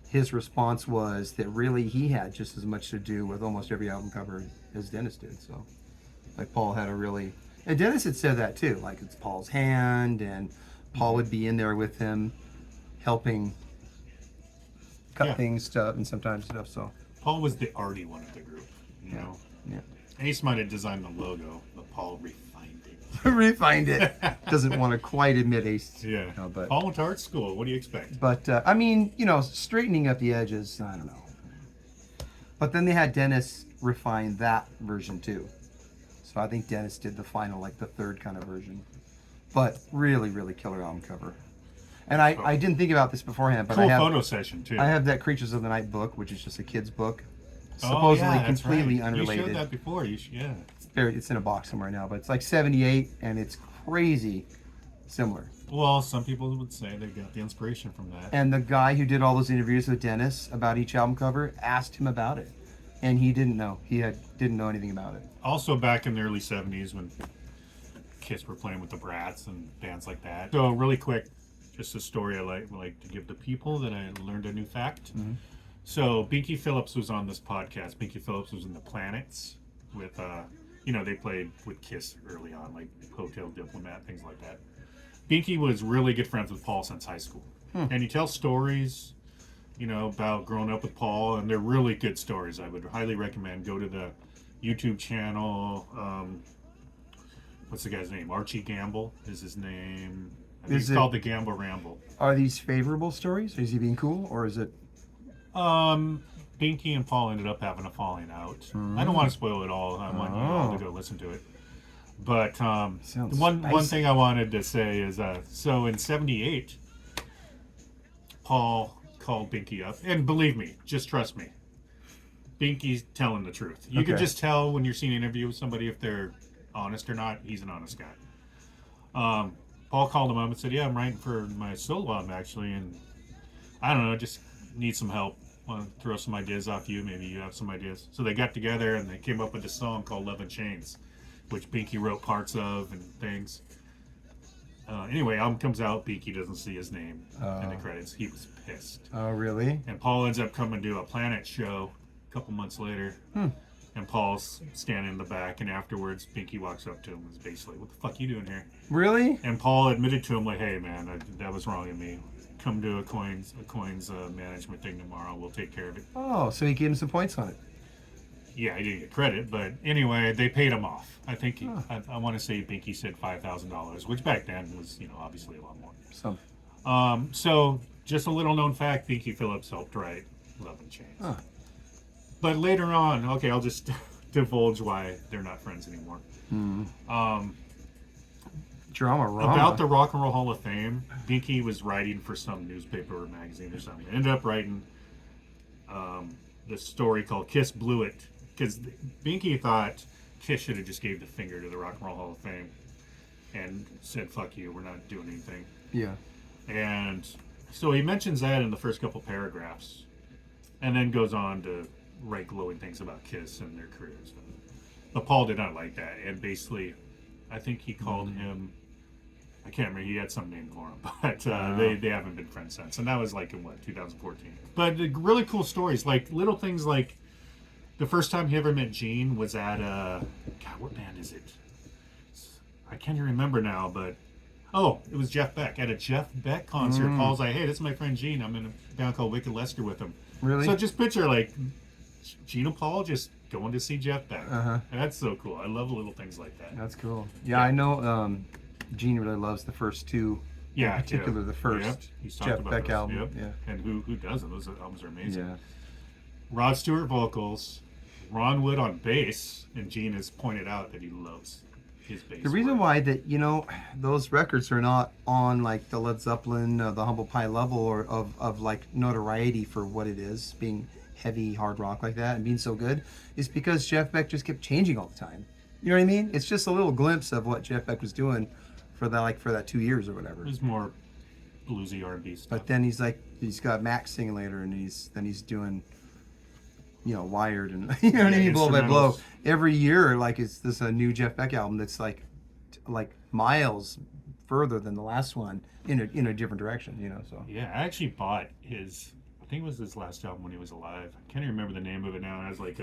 his response was that really he had just as much to do with almost every album cover as Dennis did. So, like Paul had and Dennis had said that too. Like it's Paul's hand, and Paul would be in there with him, helping cut things, stuff, and sometimes stuff. So, Paul was the arty one of the group, you know. yeah. Ace might have designed the logo, but Paul refined it. Refined it. Doesn't want to quite admit Ace. Yeah. No, but Paul went to art school. What do you expect? But I mean, straightening up the edges, I don't know. But then they had Dennis refine that version too. So I think Dennis did the final, like the third kind of version. But really, really killer album cover. And I didn't think about this beforehand, but Cool I have photo session too. I have that Creatures of the Night book, which is just a kid's book, Oh, supposedly yeah, that's completely right. unrelated. You showed that before. Yeah. It's in a box somewhere now, but it's like 78, and it's crazy similar. Well, some people would say they got the inspiration from that. And the guy who did all those interviews with Dennis about each album cover asked him about it, and he didn't know. Didn't know anything about it. Also, back in the early '70s when Kiss were playing with the Brats and bands like that. So, really quick, just a story I like to give the people that I learned a new fact. Mm-hmm. So, Binky Phillips was on this podcast. Binky Phillips was in the Planets with, they played with Kiss early on, like Hotel Diplomat, things like that. Binky was really good friends with Paul since high school. And he tells stories, about growing up with Paul, and they're really good stories. I would highly recommend. Go to the YouTube channel. What's the guy's name? Archie Gamble is his name. I think it's called The Gamble Ramble. Are these favorable stories? Is he being cool, or is it? Binky and Paul ended up having a falling out. I don't want to spoil it all. I want you all to go listen to it. But Sounds one spicy. thing I wanted to say is, so in '78, Paul called Binky up, and believe me, just trust me, Binky's telling the truth. You can Okay. just tell when you're seeing an interview with somebody if they're honest or not. He's an honest guy. Paul called him up and said, "Yeah, I'm writing for my solo album actually, and I don't know, just need some help. Want to throw some ideas off you? Maybe you have some ideas." So they got together and they came up with a song called "Love and Chains," which Binky wrote parts of and things. Anyway, album comes out. Binky doesn't see his name in the credits. He was pissed. Oh, really? And Paul ends up coming to a Planet show a couple months later. And Paul's standing in the back, and afterwards, Binky walks up to him and is basically, "What the fuck you doing here?" Really? And Paul admitted to him, like, "Hey, man, that was wrong of me. Come to a coins management thing tomorrow. We'll take care of it." Oh, so he gave him some points on it. Yeah, he didn't get credit, but anyway, they paid him off. I think I want to say Binky said $5,000, which back then was, obviously a lot more. So just a little known fact: Binky Phillips helped write "Love and Chains." Huh. But later on, okay, I'll just divulge why they're not friends anymore. Drama. About the Rock and Roll Hall of Fame, Binky was writing for some newspaper or magazine or something. Ended up writing this story called "Kiss Blew It," because Binky thought Kiss should have just gave the finger to the Rock and Roll Hall of Fame and said, "Fuck you, we're not doing anything." Yeah. And so he mentions that in the first couple paragraphs, and then goes on to write glowing things about Kiss and their careers. But Paul did not like that, and basically, I think he called him. I can't remember. He had some name for him, but they haven't been friends since, and that was like in 2014. But the really cool stories, like little things, like the first time he ever met Gene was at God, what band is it? I can't even remember now, but it was Jeff Beck at a Jeff Beck concert. Paul's like, "Hey, this is my friend Gene. I'm in a band called Wicked Lester with him." Really? So just picture like Gene and Paul just going to see Jeff Beck. Uh-huh. And that's so cool. I love little things like that. That's cool. Yeah, I know Gene really loves the first two. Yeah, in particular the first Yep. He's talked Jeff about Beck those. album. Yep. Yeah. And who doesn't? Those albums are amazing. Yeah. Rod Stewart vocals, Ron Wood on bass, and Gene has pointed out that he loves his bass. The reason work. why that those records are not on like the Led Zeppelin, the Humble Pie level, or of like notoriety for what it is, being heavy hard rock like that and being so good, is because Jeff Beck just kept changing all the time. You know what I mean? It's just a little glimpse of what Jeff Beck was doing for that 2 years or whatever. It was more bluesy R&B stuff. But then he's got Max singing later, and he's doing, Wired and you know what I mean, blow by blow. instrumentals. Every year, like it's this a new Jeff Beck album that's like miles further than the last one in a different direction, So Yeah, I actually bought I think it was his last album when he was alive. I can't even remember the name of it now. It has like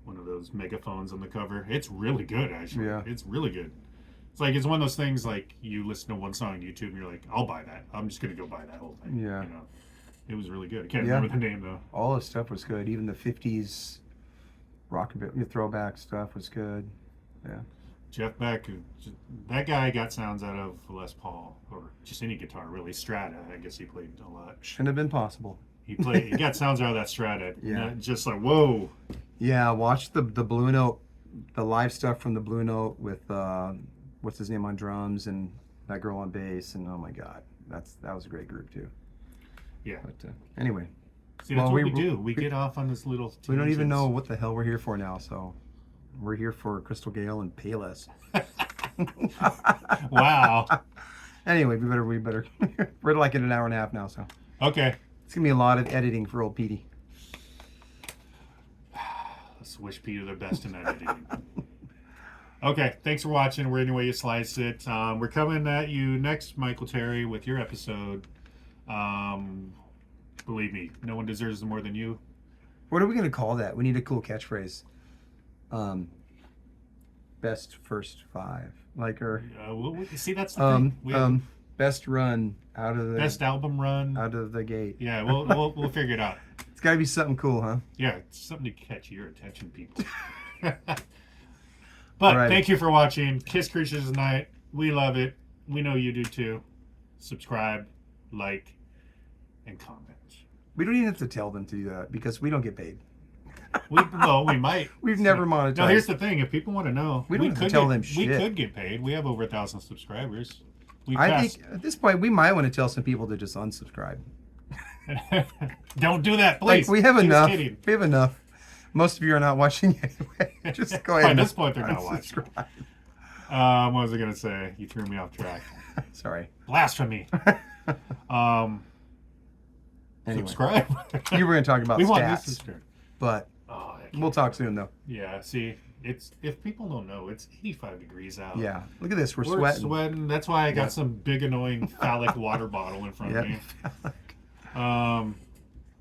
one of those megaphones on the cover. It's really good, actually. Yeah. It's really good. It's one of those things like you listen to one song on YouTube and you're like, "I'll buy that. I'm just gonna go buy that whole thing." Yeah. It was really good. I can't remember the name though. all his stuff was good. Even the '50s rockabilly throwback stuff was good. Yeah. Jeff Beck, that guy got sounds out of Les Paul or just any guitar really. Strata, I guess he played a lot. Shouldn't have been possible. He got sounds out of that Strata. Yeah. Just like whoa. Yeah, watch the Blue Note, the live stuff from the Blue Note with what's his name on drums and that girl on bass, and oh my God, that was a great group too. Yeah. But anyway, See, that's Well, what we- we do. We get off on this little. we don't even tangents. know what the hell we're here for now, so we're here for Crystal Gale and Payless. Wow. Anyway, we better. We're like in an hour and a half now, so Okay. it's gonna be a lot of editing for old Petey. Let's wish Peter the best in that editing. Okay, thanks for watching. We're Anyway You Slice It. We're coming at you next, Michael Terry, with your episode. Believe me, no one deserves it more than you. What are we gonna call that? We need a cool catchphrase. Best first five, See, that's the thing. We have best run out of the best album run. out of the gate. Yeah, we'll figure it out. It's got to be something cool, huh? Yeah, it's something to catch your attention, people. But Alrighty. thank you for watching. Kiss Creatures Tonight. We love it. We know you do too. Subscribe, like, and comment. We don't even have to tell them to do that because we don't get paid. We might. We've never monetized. No, here's the thing. If people want to know, we don't have to tell them We shit. could get paid. We have over 1,000 subscribers. I think at this point we might want to tell some people to just unsubscribe. Don't do that, please. Like, we have Just enough. kidding. We have enough. Most of you are not watching anyway. Just go ahead. By this point, they're not watching. What was I gonna say? You threw me off track. Sorry. Blasphemy. Anyway. Subscribe. You were going to talk about we want you to stats, subscribe. but we'll talk soon though. Yeah. See, it's if people don't know, it's 85 degrees out. Yeah. Look at this. We're sweating. That's why I got some big annoying phallic water bottle in front of me.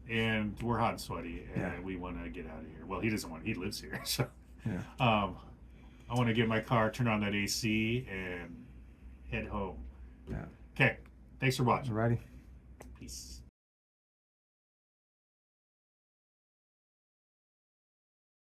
And we're hot and sweaty, and we want to get out of here. Well, he doesn't want. He lives here, so. Yeah. I want to get my car, turn on that AC, and head home. Yeah. Okay. Thanks for watching. Alrighty. Peace.